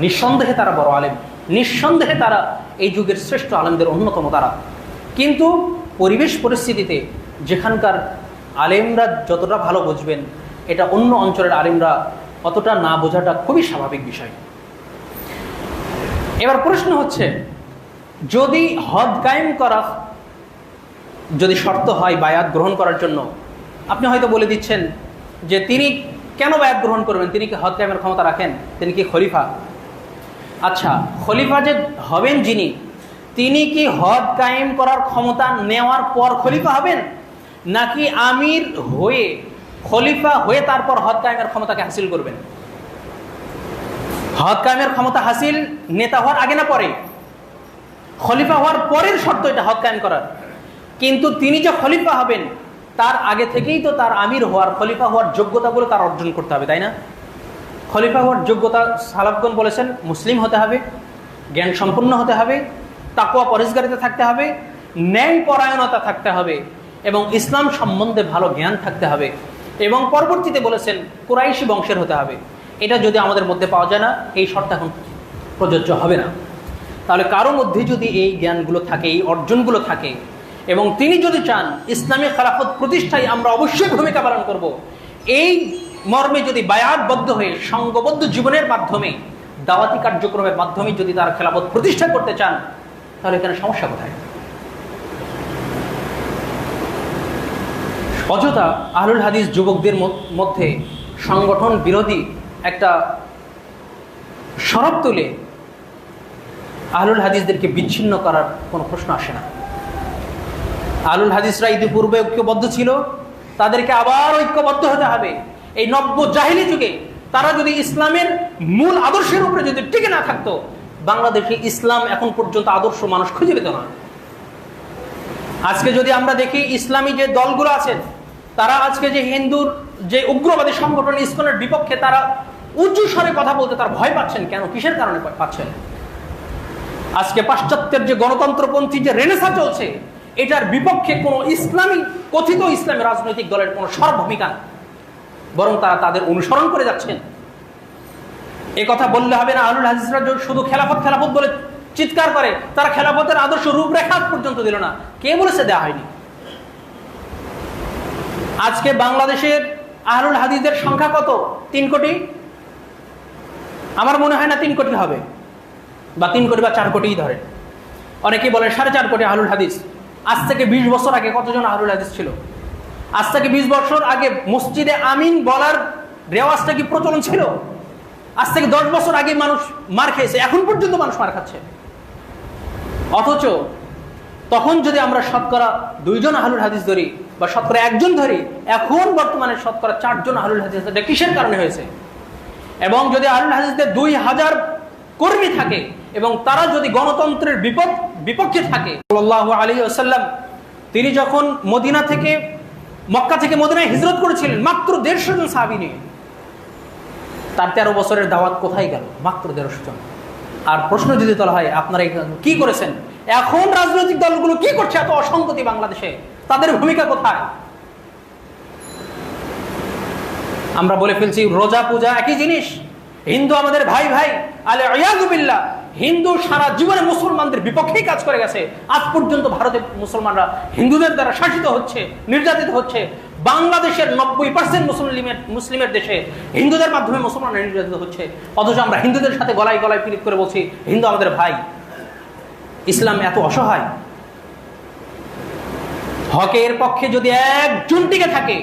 S1: নিঃসন্দেহে তারা বড় আলেম, নিঃসন্দেহে তারা এই যুগের শ্রেষ্ঠ আলেমদের অন্যতম তারা, কিন্তু পরিবেশ পরিস্থিতিতে যেখানকার আলেমরা যতটা ভালো বুঝবেন, এটা অন্য অঞ্চলের আলেমরা অতটা না বোঝাটা খুবই স্বাভাবিক বিষয়। এবার প্রশ্ন হচ্ছে, যদি হদ কায়েম করা যদি শর্ত হয় বায়াত গ্রহণ করার জন্য, আপনি হয়তো বলে দিচ্ছেন যে তিনি কেন বায়াত গ্রহণ করবেন? তিনি কি হদ কায়েমের ক্ষমতা রাখেন? তিনি কি খলিফা? আচ্ছা, খলিফা যে হবেন যিনি, তিনি কি হদ কায়েম করার ক্ষমতা নেওয়ার পর খলিফা হবেন, নাকি আমির হয়ে খলিফা হয়ে তারপর হদ কায়েমের ক্ষমতাকে হাসিল করবেন? হদ কায়েমের ক্ষমতা হাসিল নেতা হওয়ার আগে না পরে? খলিফা হওয়ার পরের শর্ত এটা হদ কায়েম করার। কিন্তু তিনি যে খলিফা হবেন তার আগে থেকেই তো তার আমির হওয়ার, খলিফা হওয়ার যোগ্যতাগুলো তার অর্জন করতে হবে, তাই না? খলিফা হওয়ার যোগ্যতা সালাফগণ বলেছেন মুসলিম হতে হবে, জ্ঞান সম্পন্ন হতে হবে, তাকওয়া পরহেজগারিতা থাকতে হবে, ন্যায় পরায়ণতা থাকতে হবে, এবং ইসলাম সম্বন্ধে ভালো জ্ঞান থাকতে হবে, এবং পরবর্তীতে বলেছেন কুরাইশি বংশের হতে হবে। এটা যদি আমাদের মধ্যে পাওয়া যায় না, এই শর্ত এখন প্রযোজ্য হবে না। তাহলে কারো মধ্যে যদি এই জ্ঞানগুলো থাকে, এই অর্জনগুলো থাকে, এবং তিনি যদি চান ইসলামী খেলাফত প্রতিষ্ঠায় আমরা অবশ্যই ভূমিকা পালন করব, এই মর্মে যদি বায়াতবদ্ধ হয়ে সংঘবদ্ধ জীবনের মাধ্যমে, দাওয়াতি কার্যক্রমের মাধ্যমে যদি তারা খেলাফত প্রতিষ্ঠা করতে চান, তাহলে এখানে সমস্যা কোথায়? অযথা আহলুল হাদিস যুবকদের মধ্যে সংগঠন বিরোধী একটা সরব তুলে আহলুল হাদিসদেরকে বিচ্ছিন্ন করার কোনো প্রশ্ন আসে না। আহলুল হাদিসরা ইতিপূর্বে ঐক্যবদ্ধ ছিল, তাদেরকে আবার ঐক্যবদ্ধ হতে হবে। এই নব্য জাহিলি যুগে তারা যদি ইসলামের মূল আদর্শের উপরে যদি টিকে না থাকতো, বাংলাদেশে ইসলাম এখন পর্যন্ত আদর্শ মানুষ খুঁজে পেত না। আজকে যদি আমরা দেখি ইসলামী যে দলগুলো আছেন, তারা আজকে যে হিন্দুর যে উগ্রবাদী সংগঠন ইসকনের বিপক্ষে তারা উঁচু স্বরে কথা বলতে তারা ভয় পাচ্ছেন কেন? কিসের কারণে পাচ্ছেন? আজকে পাশ্চাত্যের যে গণতন্ত্রপন্থী যে রেনেসা চলছে, এটার বিপক্ষে কোনো ইসলামী কথিত ইসলামী রাজনৈতিক দলের কোনো সরব ভূমিকা, বরং তারা তাদের অনুসরণ করে যাচ্ছেন। এ কথা বললে হবে না আহলুল হাদিসরা শুধু খেলাফত খেলাফত বলে চিৎকার করে, তারা খেলাফতের আদর্শ রূপরেখা পর্যন্ত দিল না। কে বলেছে দেয়া হয়নি? আজকে বাংলাদেশের আহলুল হাদিসদের সংখ্যা কত? 3 কোটি? আমার মনে হয় না 3 কোটি হবে, বা 3 কোটি বা 4 কোটিই ধরে। অনেকেই বলেন 4.5 কোটি আহলুল হাদিস। আজ থেকে 20 বছর আগে কতজন আহলুল হাদিস ছিল? আজ থেকে 20 বছর আগে মসজিদে আমিন বলার রেওয়াজটা কি প্রচলন ছিল? আজ থেকে 10 বছর আগে মানুষ মার খেয়েছে, এখন পর্যন্ত মানুষ মার খাচ্ছে। অথচ তখন যদি আমরা শতকরা 2 জন আহলুল হাদিস ধরি বা শতকরা 1 জন ধরি, এখন বর্তমানে শতকরা 4 জন আহলুল হাদিস। এটা কিসের কারণে হয়েছে? এবং যদি আহলুল হাদিসদের 2000 কর্মী থাকে এবং তারা যদি গণতন্ত্রের বিপক্ষে থাকে, সাল্লাল্লাহু আলাইহি ওয়াসাল্লাম তিনি যখন মক্কা থেকে মদিনায় হিজরত করেছিলেন মাত্র 150 জন সাহাবী নিয়ে, তার 13 বছরের দাওয়াত কোথায় গেল? মাত্র 150 জন। আর প্রশ্ন যদি তোলা হয় আপনারা কি করেছেন, এখন রাজনৈতিক দলগুলো কি করছে? এত অসংগতি বাংলাদেশে, তাদের ভূমিকা কোথায়? আমরা বলে ফেলছি রোজা পূজা একই জিনিস, হিন্দু আমাদের ভাই ভাই। আলিয়াযু বিল্লাহ, হিন্দু সারা জীবনে মুসলমানদের বিপক্ষেই কাজ করে গেছে। আজ পর্যন্ত ভারতের মুসলমানরা হিন্দুদের দ্বারা শাসিত হচ্ছে, নির্যাতিত হচ্ছে। বাংলাদেশের 90% মুসলিমের দেশে হিন্দুদের মাধ্যমে মুসলমানরা নির্যাতিত হচ্ছে। অথচ আমরা হিন্দুদের সাথে গলায় গলায় পীড়িত করে বলছি হিন্দু আমাদের ভাই। ইসলাম এত অসহায়? হকের পক্ষে যদি একজন টিকে থাকে,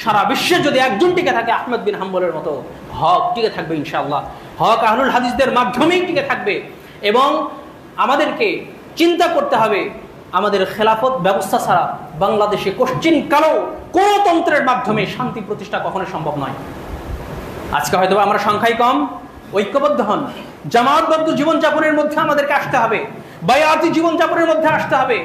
S1: সারা বিশ্বে যদি একজন টিকে থাকে আহমদ বিন হাম্বলের মতো, হক টিকে থাকবে ইনশাআল্লাহ। হক আহলুল হাদিসদের মাধ্যমেই টিকে থাকবে। এবং আমাদেরকে চিন্তা করতে হবে, আমাদের খেলাফত ব্যবস্থা ছাড়া বাংলাদেশে কোশ্চিন কালো কোন তন্ত্রের মাধ্যমে শান্তি প্রতিষ্ঠা কখনো সম্ভব নয়। আজকে হয়তো আমরা সংখ্যায় কম, ঐক্যবদ্ধ হন, জামাতবদ্ধ জীবনযাপনের মধ্যে আমাদেরকে আসতে হবে, বায়াতি জীবনযাপনের মধ্যে আসতে হবে,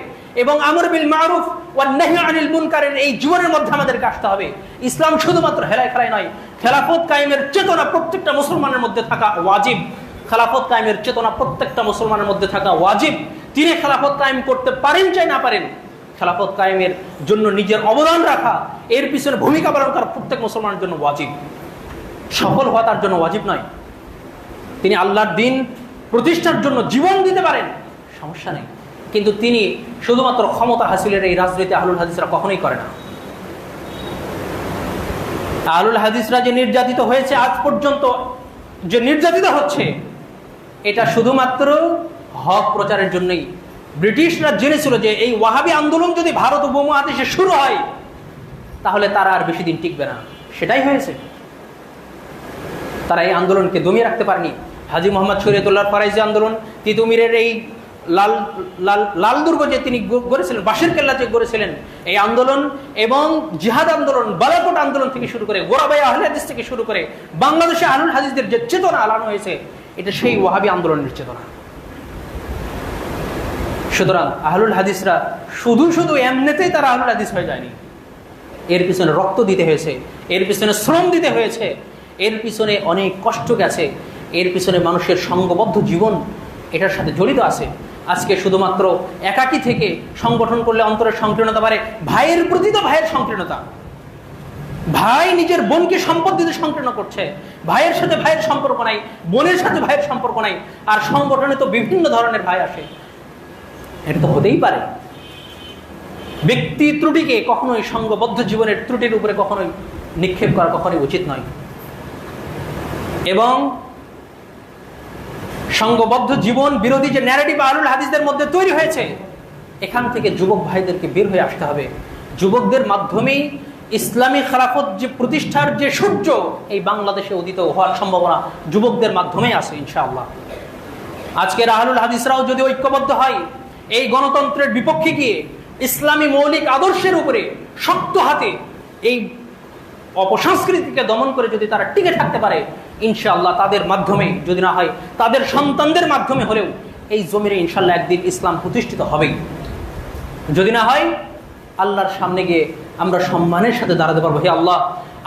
S1: এবং আমর বিল মারুফ ওয়ান নাহি আনিল মুনকারের এই জীবনের মধ্যে আমাদেরকে আসতে হবে। ইসলাম শুধুমাত্র হেলায় খেলায় নয়, খেলাফত কায়েমের চেতনা প্রত্যেকটা মুসলমানের মধ্যে থাকা ওয়াজিব। খেলাফত কায়েমের চেতনা প্রত্যেকটা মুসলমানের মধ্যে থাকা ওয়াজিব। তিনি খেলাফত কায়েম করতে পারেন চাই না পারেন, খেলাফত কায়েমের জন্য নিজের অবদান রাখা, এর পিছনে ভূমিকা পালন করা প্রত্যেক মুসলমানের জন্য ওয়াজিব। সফল হওয়া তার জন্য ওয়াজিব নয়। তিনি আল্লাহর দ্বীন প্রতিষ্ঠার জন্য জীবন দিতে পারেন, সমস্যা নেই, কিন্তু তিনি শুধুমাত্র ক্ষমতা হাসিলের এই রাজনীতি আহলুল হাদিসরা কখনোই করে না। আহলুল হাদিসরা যে নির্যাতিত হয়েছে, আজ পর্যন্ত যে নির্যাতিত হচ্ছে, এটা শুধুমাত্র হক প্রচারের জন্যই। ব্রিটিশরা জেনেছিল যে এই ওয়াহাবি আন্দোলন যদি ভারত উপমহাদেশে শুরু হয় তাহলে তারা আর বেশি দিন টিকবে না। সেটাই হয়েছে। তারা এই আন্দোলনকে দমিয়ে রাখতে পারেনি। হাজী মোহাম্মদ শরীয়তুল্লাহ ফারাইজি আন্দোলন, তিতুমিরের এই লাল দুর্গ যে তিনি গড়েছিলেন, বাঁশের কেল্লা যে গড়েছিলেন, এই আন্দোলন এবং জিহাদ আন্দোলন, বালাকোট আন্দোলন থেকে শুরু করে, গোরাবাই আহলে হাদিস থেকে শুরু করে বাংলাদেশে আহলুল হাদিসদের যে চেতনা আলানো হয়েছে, এটা সেই ওয়াহাবি আন্দোলনের চেতনা। সুতরাং আহলুল হাদিসরা শুধু এমনিতেই তারা আহলুল হাদিস হয়ে যায়নি। এর পিছনে রক্ত দিতে হয়েছে, এর পিছনে শ্রম দিতে হয়েছে, এর পিছনে অনেক কষ্ট গেছে, এর পিছনে মানুষের সংঘবদ্ধ জীবন এটার সাথে জড়িত আছে। আজকে শুধুমাত্র একাকী থেকে সংগঠন করলে অন্তরের সংকীর্ণতা বাড়ে। ভাইয়ের প্রতি তো ভাইয়ের সংকীর্ণতা, ভাই নিজের বোনকে সম্পদ দিতে সংকীর্ণ করছে, ভাইয়ের সাথে ভাইয়ের সম্পর্ক নাই, বোনের সাথে ভাইয়ের সম্পর্ক নাই, আর সংগঠনে তো বিভিন্ন ধরনের ভাই আসে। এটা তো হতেই পারে। ব্যক্তি ত্রুটিকে কখনোই সংঘবদ্ধ জীবনের ত্রুটির উপরে কখনোই নিক্ষেপ করা কখনোই উচিত নয়। এবং সংঘবদ্ধ জীবন বিরোধী যে ন্যারেটিভ আহলুল হাদিসদের মধ্যে তৈরি হয়েছে, এখান থেকে যুবক ভাইদেরকে বের হয়ে আসতে হবে। যুবকদের মাধ্যমেই ইসলামী খেলাফত যে প্রতিষ্ঠার যে সূর্য এই বাংলাদেশে উদিত হওয়ার সম্ভাবনা যুবকদের মাধ্যমে আছে ইনশাআল্লাহ। আজকের আহলুল হাদিসরাও যদি ঐক্যবদ্ধ হয় এই গণতন্ত্রের বিপক্ষে গিয়ে ইসলামী মৌলিক আদর্শের উপরে শক্ত হাতে এই অপসংস্কৃতিকে দমন করে যদি তারা টিকে থাকতে পারে ইনশাআল্লাহ, তাদের মাধ্যমে যদি না হয় তাদের সন্তানদের মাধ্যমে হলেও এই জমিনে ইনশাআল্লাহ একদিন ইসলাম প্রতিষ্ঠিত হবেই। যদি না হয় আল্লাহর সামনে গিয়ে আমরা সম্মানের সাথে দাঁড়াতে পারবো, হে আল্লাহ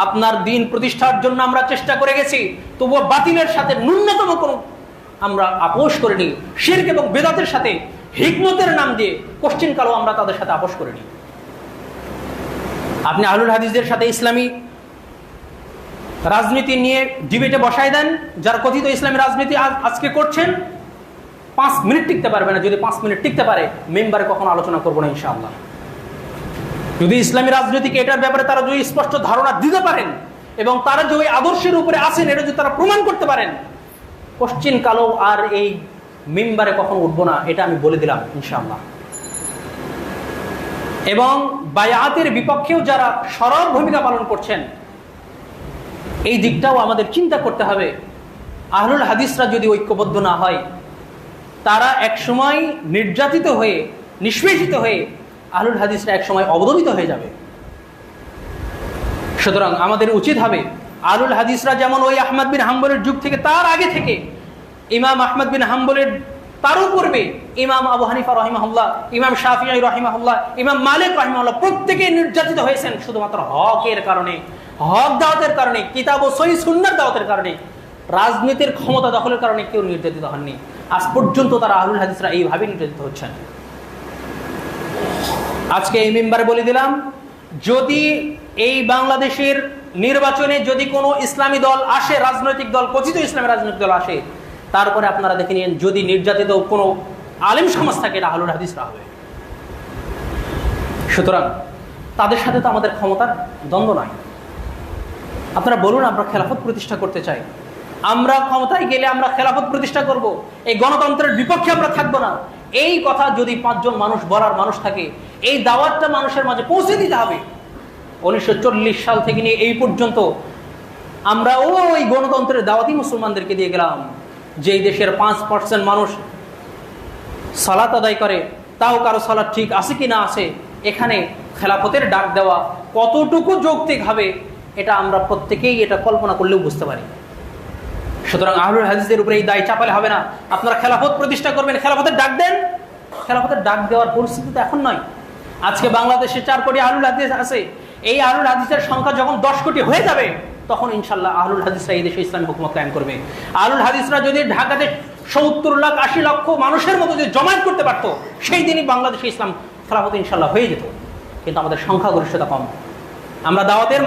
S1: আপনার দিন প্রতিষ্ঠার জন্য আমরা চেষ্টা করে গেছি, তবুও বাতিলের সাথে ন্যূনতম কোনো আমরা আপোষ করিনি, শিরক এবং বেদাতের সাথে হিকমতের নাম দিয়ে কোশ্চিনকালও আমরা তাদের সাথে আপোষ করিনি। আপনি আহলুল হাদিসদের সাথে ইসলামী রাজনীতি নিয়ে ডিবেটে বসায় দেন, যারা কথিত ইসলামী রাজনীতি আজকে করছেন 5 মিনিট টিকতে পারবে না। যদি 5 মিনিট টিকতে পারে মেম্বারে কখনো আলোচনা করবো না ইনশাআল্লাহ। যদি ইসলামী রাজনীতিকে এটার ব্যাপারে তারা যদি স্পষ্ট ধারণা দিতে পারেন এবং তারা যে ওই আদর্শের উপরে আছেন এটা যদি তারা প্রমাণ করতে পারেন, কোশ্চিন কালো আর এই মেম্বারে কখনো উঠবো না, এটা আমি বলে দিলাম ইনশাআল্লাহ। এবং বায়াতের বিপক্ষেও যারা সরব ভূমিকা পালন করছেন এই দিকটাও আমাদের চিন্তা করতে হবে। আহলুল হাদিসরা যদি ঐক্যবদ্ধ না হয় তারা একসময় নির্যাতিত হয়ে নিষ্পেষিত হয়ে আহলুল হাদিসরা একসময় অবদমিত হয়ে যাবে। সুতরাং আমাদের উচিত হবে আহলুল হাদিসরা যেমন ওই আহমদ বিন হাম্বলের যুগ থেকে তার আগে থেকে ইমাম আহমদ বিন হাম্বলের তারও পূর্বে ইমাম আবু হানিফা রহিমাহুল্লাহ, ইমাম শাফিঈ রহিমাহুল্লাহ, ইমাম মালিক রহিমাহুল্লাহ প্রত্যেকেই নির্যাতিত হয়েছেন শুধুমাত্র হকের কারণে, হক দাওয়াতের কারণে, কিতাব ও সহিহ সুন্নাহর দাওয়াতের কারণে। রাজনীতির ক্ষমতা দখলের কারণে কেউ নির্যাতিত হননি। আজ পর্যন্ত তারা আহলুল হাদিসরা এইভাবে নির্যাতিত হচ্ছেন। আজকে এই মেম্বারে বলে দিলাম, যদি এই বাংলাদেশের নির্বাচনে যদি কোনো ইসলামী দল আসে, রাজনৈতিক দল, কথিত ইসলামী রাজনৈতিক দল আসে, তারপরে আপনারা দেখে নিন যদি নির্যাতিত কোনো আলেম সমাজ থাকে এটা আহলুল হাদিসরা হবে। সুতরাং তাদের সাথে তো আমাদের ক্ষমতার দ্বন্দ্ব নয়। আপনারা বলুন আমরা খেলাফত প্রতিষ্ঠা করতে চাই, আমরা ক্ষমতায় গেলে আমরা খেলাফত প্রতিষ্ঠা করব, এই গণতন্ত্রের বিপক্ষে আমরা থাকবো না, এই কথা যদি 5 জন মানুষ বলার মানুষ থাকে এই দাওয়াতটা মানুষের মাঝে পৌঁছে দিতে হবে। 1940 সাল থেকে নিয়ে এই পর্যন্ত আমরা ওই গণতন্ত্রের দাওয়াতই মুসলমানদেরকে দিয়ে গেলাম। যেই দেশের 5% মানুষ সালাত আদায় করে তাও কারো সালাত ঠিক আছে কি না আছে, এখানে খেলাফতের ডাক দেওয়া কতটুকু যৌক্তিক হবে এটা আমরা প্রত্যেকেই এটা কল্পনা করলেও বুঝতে পারি। সুতরাং আহলুল হাদিসদের উপরে এই দায় চাপালে হবে না। আপনারা খেলাফত প্রতিষ্ঠা করবেন, খেলাফতের ডাক দেন। খেলাফতের ডাক দেওয়ার পরিস্থিতি তো এখন নয়। আজকে বাংলাদেশে 4 কোটি আহলুল হাদিস আছে। এই আহলুল হাদিসের সংখ্যা যখন 10 কোটি হয়ে যাবে তখন ইনশাআল্লাহ আহলুল হাদিসরা এই দেশে ইসলামী হুকুমত কায়েম করবে। আহলুল হাদিসরা যদি ঢাকাতে 70 লাখ 80 লক্ষ মানুষের মতো যদি জমায়েত করতে পারতো সেই দিনই বাংলাদেশে ইসলাম খেলাফত ইনশাআল্লাহ হয়ে যেত। কিন্তু আমাদের সংখ্যাগরিষ্ঠতা কম। আমরা দাওয়াতের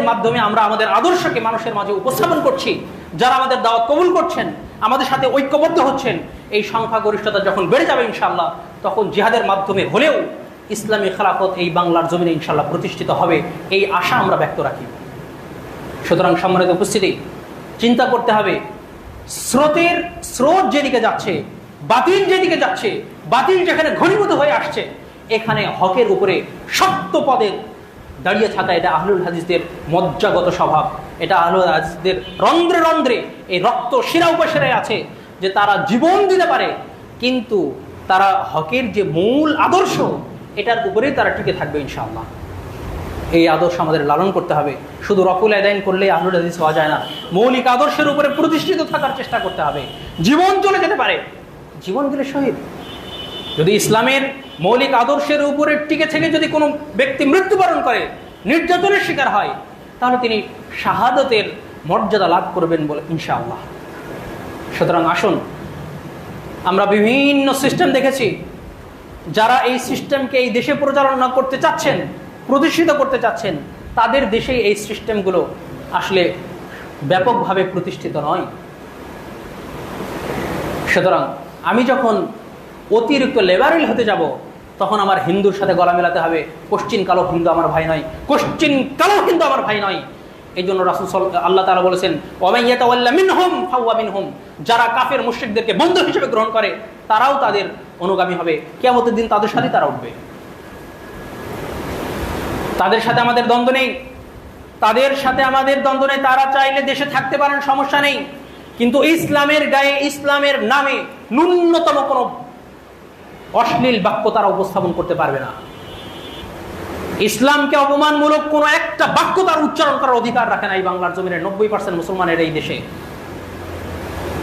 S1: মাধ্যমে আমরা আমাদের আদর্শকে মানুষের মাঝে উপস্থাপন করছি। যারা আমাদের দাওয়াত কবুল করছেন, আমাদের সাথে ঐক্যবদ্ধ হচ্ছেন, এই সংখ্যাগরিষ্ঠতা যখন বেড়ে যাবে ইনশাআল্লাহ তখন জিহাদের মাধ্যমে হলেও ইসলামী খেলাফত এই বাংলার জমিনে ইনশাআল্লাহ প্রতিষ্ঠিত হবে, এই আশা আমরা ব্যক্ত রাখি। সুতরাং সম্মানিত উপস্থিতি, চিন্তা করতে হবে স্রোত যেদিকে যাচ্ছে, বাতিল যেদিকে যাচ্ছে, বাতিল যেখানে ঘনীভূত হয়ে আসছে, এখানে হকের উপরে শক্ত পদে দাঁড়িয়ে থাকা এটা আহলুল হাদিসদের মজ্জাগত স্বভাব। এটা আহলুল হাদিসদের রন্ধ্রে রন্ধ্রে এই রক্ত শিরা উপশিরায় আছে যে তারা জীবন দিতে পারে, কিন্তু তারা হকের যে মূল আদর্শ এটার উপরেই তারা টিকে থাকবে ইনশাআল্লাহ। এই আদর্শ আমাদের লালন করতে হবে। শুধু রকুল আদায়ন করলে আহলুল হাদিস হওয়া যায় না, মৌলিক আদর্শের উপরে প্রতিষ্ঠিত থাকার চেষ্টা করতে হবে। জীবন চলে যেতে পারে, জীবন গেলে শহীদ। যদি ইসলামের মৌলিক আদর্শের উপরে টিকে থেকে যদি কোনো ব্যক্তি মৃত্যুবরণ করে, নির্যাতনের শিকার হয়, তাহলে তিনি শাহাদতের মর্যাদা লাভ করবেন বলে ইনশাআল্লাহ। সুতরাং আসুন, আমরা বিভিন্ন সিস্টেম দেখেছি, যারা এই সিস্টেমকে এই দেশে পরিচালনা করতে চাচ্ছেন, প্রতিষ্ঠিত করতে চাচ্ছেন, তাদের দেশে এই সিস্টেমগুলো আসলে ব্যাপকভাবে প্রতিষ্ঠিত নয়। সুতরাং আমি যখন অতিরিক্ত লেবারেল হতে যাব তখন আমার হিন্দুর সাথে গলা মেলাতে হবে। কোশ্চিন কালো হিন্দু আমার ভাই নয়, কোশ্চিন কালো হিন্দু আমার ভাই নয়। এই জন্য রাসূল আল্লাহ তাআলা বলেছেন, ওয়ামান ইয়াতাওয়াল্লা মিনহুম ফাহুয়া মিনহুম, যারা কাফের মুশরিকদেরকে বন্ধু হিসেবে গ্রহণ করে তারাও তাদের অনুগামী হবে, কিয়ামতের দিন তাদের সাথে তারা উঠবে। তাদের সাথে আমাদের দ্বন্দ্ব নেই, তাদের সাথে আমাদের দ্বন্দ্ব নেই। তারা চাইলে দেশে থাকতে পারেন, সমস্যা নেই, কিন্তু ইসলামের গায়ে, ইসলামের নামে ন্যূনতম কোনো অশ্লীল বাক্য তারা উপস্থাপন করতে পারবে না। ইসলামকে অপমানমূলক কোনো একটা বাক্য তার উচ্চারণ করার অধিকার রাখে না এই বাংলার জমিনের 90% মুসলমানের এই দেশে।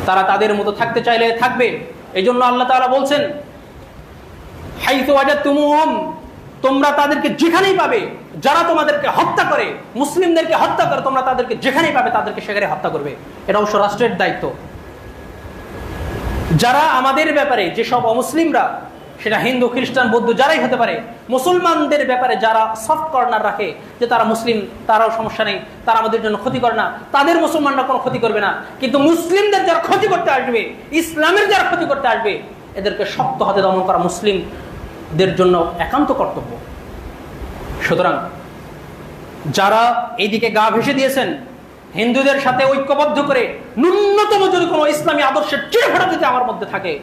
S1: তারা তাদের মতো থাকতে চাইলে থাকবে। এই জন্য আল্লাহ তাআলা বলছেন, হাইতু ওয়াজাদতুমুহুম, তোমরা তাদেরকে যেখানেই পাবে, যারা তোমাদেরকে হত্যা করে, মুসলিমদেরকে হত্যা করে, তোমরা তাদেরকে যেখানেই পাবে তাদেরকে সেখানে হত্যা করবে। এটা অবশ্য রাষ্ট্রের দায়িত্ব। যারা আমাদের ব্যাপারে, যেসব অমুসলিমরা, সেটা হিন্দু, খ্রিস্টান, বৌদ্ধ যারাই হতে পারে, মুসলমানদের ব্যাপারে যারা সফট কর্নার রাখে, যে তারা মুসলিম, তারাও সমস্যা নেই, তারা আমাদের জন্য ক্ষতি করে না, তাদের মুসলমানরা কোনো ক্ষতি করবে না। কিন্তু মুসলিমদের যারা ক্ষতি করতে আসবে, ইসলামের যারা ক্ষতি করতে আসবে, এদেরকে শক্ত হাতে দমন করা মুসলিমদের জন্য একান্ত কর্তব্য। সুতরাং যারা এইদিকে গা ভেসে দিয়েছেন, হিন্দুদের সাথে ঐক্যবদ্ধ করে ন্যূনতম যদি কোনো ইসলামী আদর্শের চিরফোঁটা যদি আমার মধ্যে থাকে,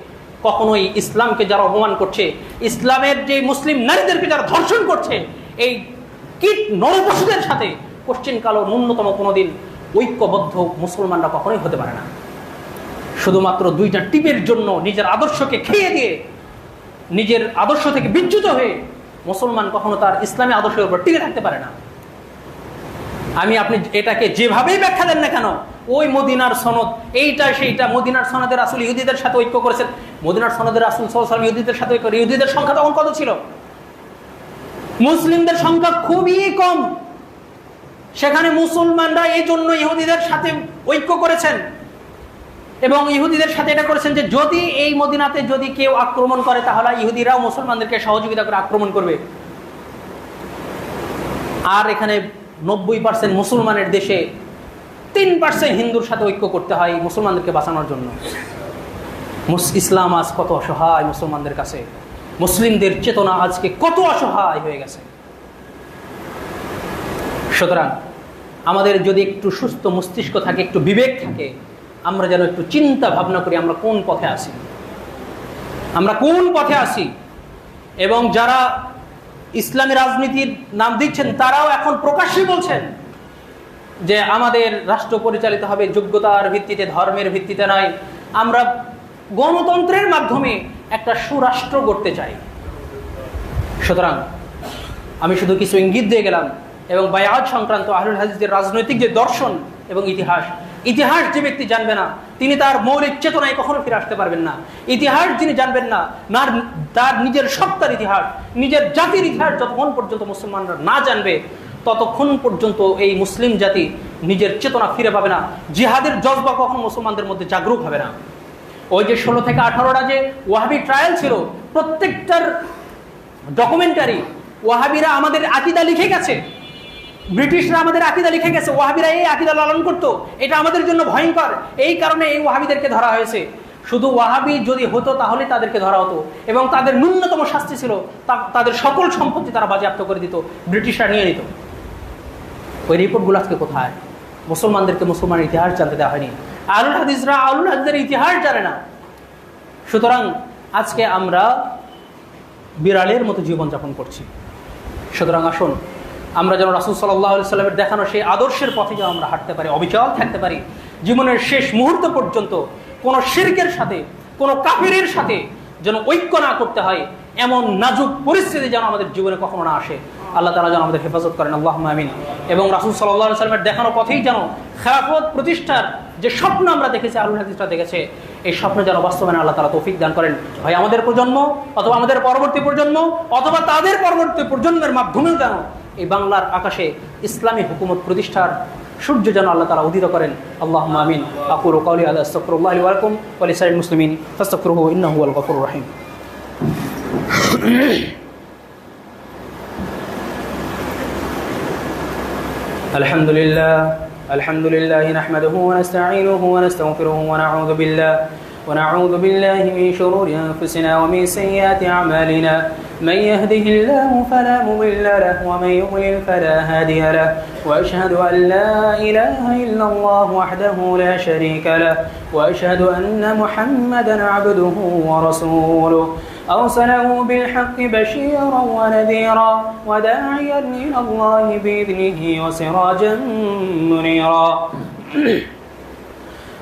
S1: কখনোই ইসলামকে যারা অপমান করছে, ইসলামের যে মুসলিম নারীদেরকে যারা ধর্ষণ করছে, এই কীট নরপশুদের সাথে কোশ্চিন কালো ন্যূনতম কোনোদিন ঐক্যবদ্ধ মুসলমানরা কখনোই হতে পারে না। শুধুমাত্র দুইটা টিপের জন্য নিজের আদর্শকে খেয়ে দিয়ে, নিজের আদর্শ থেকে বিচ্যুত হয়ে মুসলমান কখনো তার ইসলামী আদর্শের উপর টিকে থাকতে পারে না। আপনি এটাকে যেভাবেই ব্যাখ্যা দেন না কেন, ওই মদিনার সনদ, এইটা সেইটা, মদিনার সনদের রাসূল ইহুদিদের সাথে ঐক্য করেছেন, মদিনার সনদের রাসূল সাল্লাল্লাহু আলাইহি ওয়াসাল্লাম ইহুদিদের সাথে ঐক্য। ইহুদিদের সংখ্যা তখন কত ছিল? মুসলিমদের সংখ্যা খুবই কম। সেখানে মুসলমানরা এই জন্য ইহুদিদের সাথে ঐক্য করেছেন এবং ইহুদিদের সাথে এটা করেছেন যে যদি এই মদিনাতে যদি কেউ আক্রমণ করে, তাহলে ইহুদিরাও মুসলমানদেরকে সহযোগিতা করে আক্রমণ করবে। আর এখানে 90% মুসলমানের দেশে 3% হিন্দুর সাথে ঐক্য করতে হয় মুসলমানদেরকে বাঁচানোর জন্য। ইসলাম আজ কত অসহায় মুসলমানদের কাছে, মুসলিমদের চেতনা আজকে কত অসহায় হয়ে গেছে। সুতরাং আমাদের যদি একটু সুস্থ মস্তিষ্ক থাকে, একটু বিবেক থাকে, আমরা যেন একটু চিন্তা ভাবনা করি আমরা কোন পথে আছি, আমরা কোন পথে আছি। এবং যারা ইসলামী রাজনীতির নাম দিচ্ছেন, তারাও এখন প্রকাশ্যে বলছেন যে আমাদের রাষ্ট্র পরিচালিত হবে যোগ্যতার ভিত্তিতে, ধর্মের ভিত্তিতে নয়, আমরা গণতন্ত্রের মাধ্যমে একটা সুরাষ্ট্র গড়তে চাই। সুতরাং আমি শুধু কিছু ইঙ্গিত দিয়ে গেলাম, এবং বায়াত সংক্রান্ত আহলুল হাদিসদের রাজনৈতিক যে দর্শন এবং ইতিহাস যে ব্যক্তি জানবে না, তিনি তার মৌলিক চেতনায় কখনো ফিরে আসতে পারবেন না। ইতিহাস যিনি জানবেন না, তার নিজের সত্তার ইতিহাস, নিজের জাতির ইতিহাস যতক্ষণ পর্যন্ত মুসলমানরা না জানবে, ততক্ষণ পর্যন্ত এই মুসলিম জাতি নিজের চেতনা ফিরে পাবে না। জিহাদের জজবা কখনো মুসলমানদের মধ্যে জাগরুক হবে না। ওই যে 16 থেকে 18টা যে ওয়াহাবি ট্রায়াল ছিল, প্রত্যেকটার ডকুমেন্টারি ওয়াহাবিরা আমাদের আকীদা লিখে গেছে, ব্রিটিশরা আমাদের আকীদা লিখে গেছে, ওয়াহাবিরা এই আকীদা লালন করতো, এটা আমাদের জন্য ভয়ঙ্কর, এই কারণে এই ওয়াহাবিদেরকে ধরা হয়েছে। শুধু ওয়াহাবি যদি হতো তাহলে তাদেরকে ধরা হতো, এবং তাদের ন্যূনতম শাস্তি ছিল তাদের সকল সম্পত্তি তারা বাজেয়াপ্ত করে দিত, ব্রিটিশরা নিয়ে নিত। ওই রিপোর্টগুলো আজকে কোথায়? মুসলমানদেরকে মুসলমানের ইতিহাস জানতে দেওয়া হয়নি। আহলুল হাদিসদের ইতিহাস জানে না। সুতরাং আজকে আমরা বিড়ালের মতো জীবনযাপন করছি। সুতরাং আসুন আমরা যেন রাসূল সাল্লাল্লাহু আলাইহি ওয়াসাল্লামের দেখানো সেই আদর্শের পথে যেন আমরা হাঁটতে পারি, অবিচল থাকতে পারি। জীবনের শেষ মুহূর্ত পর্যন্ত কোনো শিরকের সাথে, কোনো কাফিরের সাথে যেন ঐক্য না করতে হয়, এমন নাজুক পরিস্থিতি যেন আমাদের জীবনে কখনো না আসে। আল্লাহ তাআলা যেন আমাদের হেফাজত করেন, আল্লাহুম্মা আমিন। এবং রাসূল সাল্লাল্লাহু আলাইহি ওয়াসাল্লামের দেখানো পথেই যেন খেলাফত প্রতিষ্ঠার যে স্বপ্ন আমরা দেখেছি, আহলুল হাদিসরা দেখেছে, এই স্বপ্ন যেন বাস্তবায়নে আল্লাহ তাআলা তৌফিক দান করেন। হয় আমাদের প্রজন্ম, অথবা আমাদের পরবর্তী প্রজন্ম, অথবা তাদের পরবর্তী প্রজন্মের মাধ্যমেও যেন এই বাংলার আকাশে ইসলামী হুকুমত প্রতিষ্ঠার সূর্য যেন আল্লাহ তাআলা উদিত করেন। আল্লাহুম্মা আমিন। আকুলু কাওলি হাযা আস্তাগফিরুল্লাহ লি ওয়া লাকুম ওয়া লিসাইরিল মুসলিমিন ফাস্তাগফিরুহু ইন্নাহু হুয়াল গফুরুর রহিম। الحمد لله نحمده ونستعينه ونستغفره ونعوذ بالله من شرور أنفسنا ومن سيئات أعمالنا. من يهده الله فلا مضل له ومن يضلل فلا هادي له. وأشهد أن لا إله إلا الله وحده لا شريك له. وأشهد أن محمدا عبده ورسوله. أرسله بالحق بشيرا ونذيرا وداعيا إلى الله بإذنه وسراجا منيرا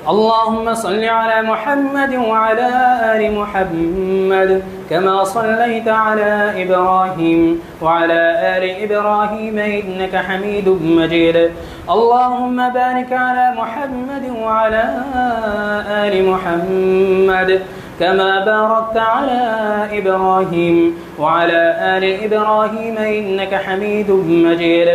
S1: اللهم صل على محمد وعلى آل محمد كما صليت على إبراهيم وعلى آل إبراهيم إنك حميد مجيد اللهم بارك على محمد وعلى آل محمد كما باركت على إبراهيم وعلى آل إبراهيم إنك حميد مجيد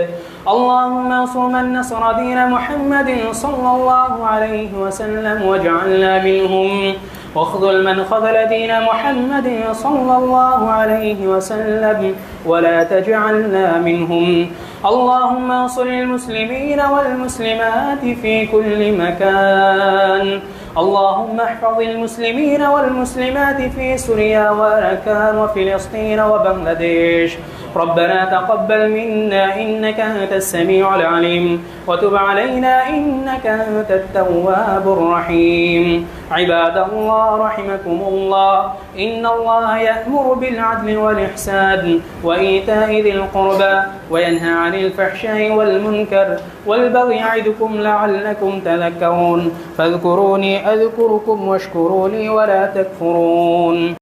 S1: اللهم انصر من نصر دين محمد صلى الله عليه وسلم واجعلنا منهم واخذل من خذل دين محمد صلى الله عليه وسلم ولا تجعلنا منهم اللهم انصر المسلمين والمسلمات في كل مكان اللهم احفظ المسلمين والمسلمات في سوريا وأراكان وفلسطين وبنغلاديش ربنا تقبل منا إنك أنت السميع العليم وتب علينا إنك أنت التواب الرحيم عباد الله رحمكم الله إن الله يأمر بالعدل والإحسان وإيتاء ذي القربى وينهى عن الفحشاء والمنكر والبغي يعظكم لعلكم تذكرون فاذكروني أذكركم واشكروا لي ولا تكفرون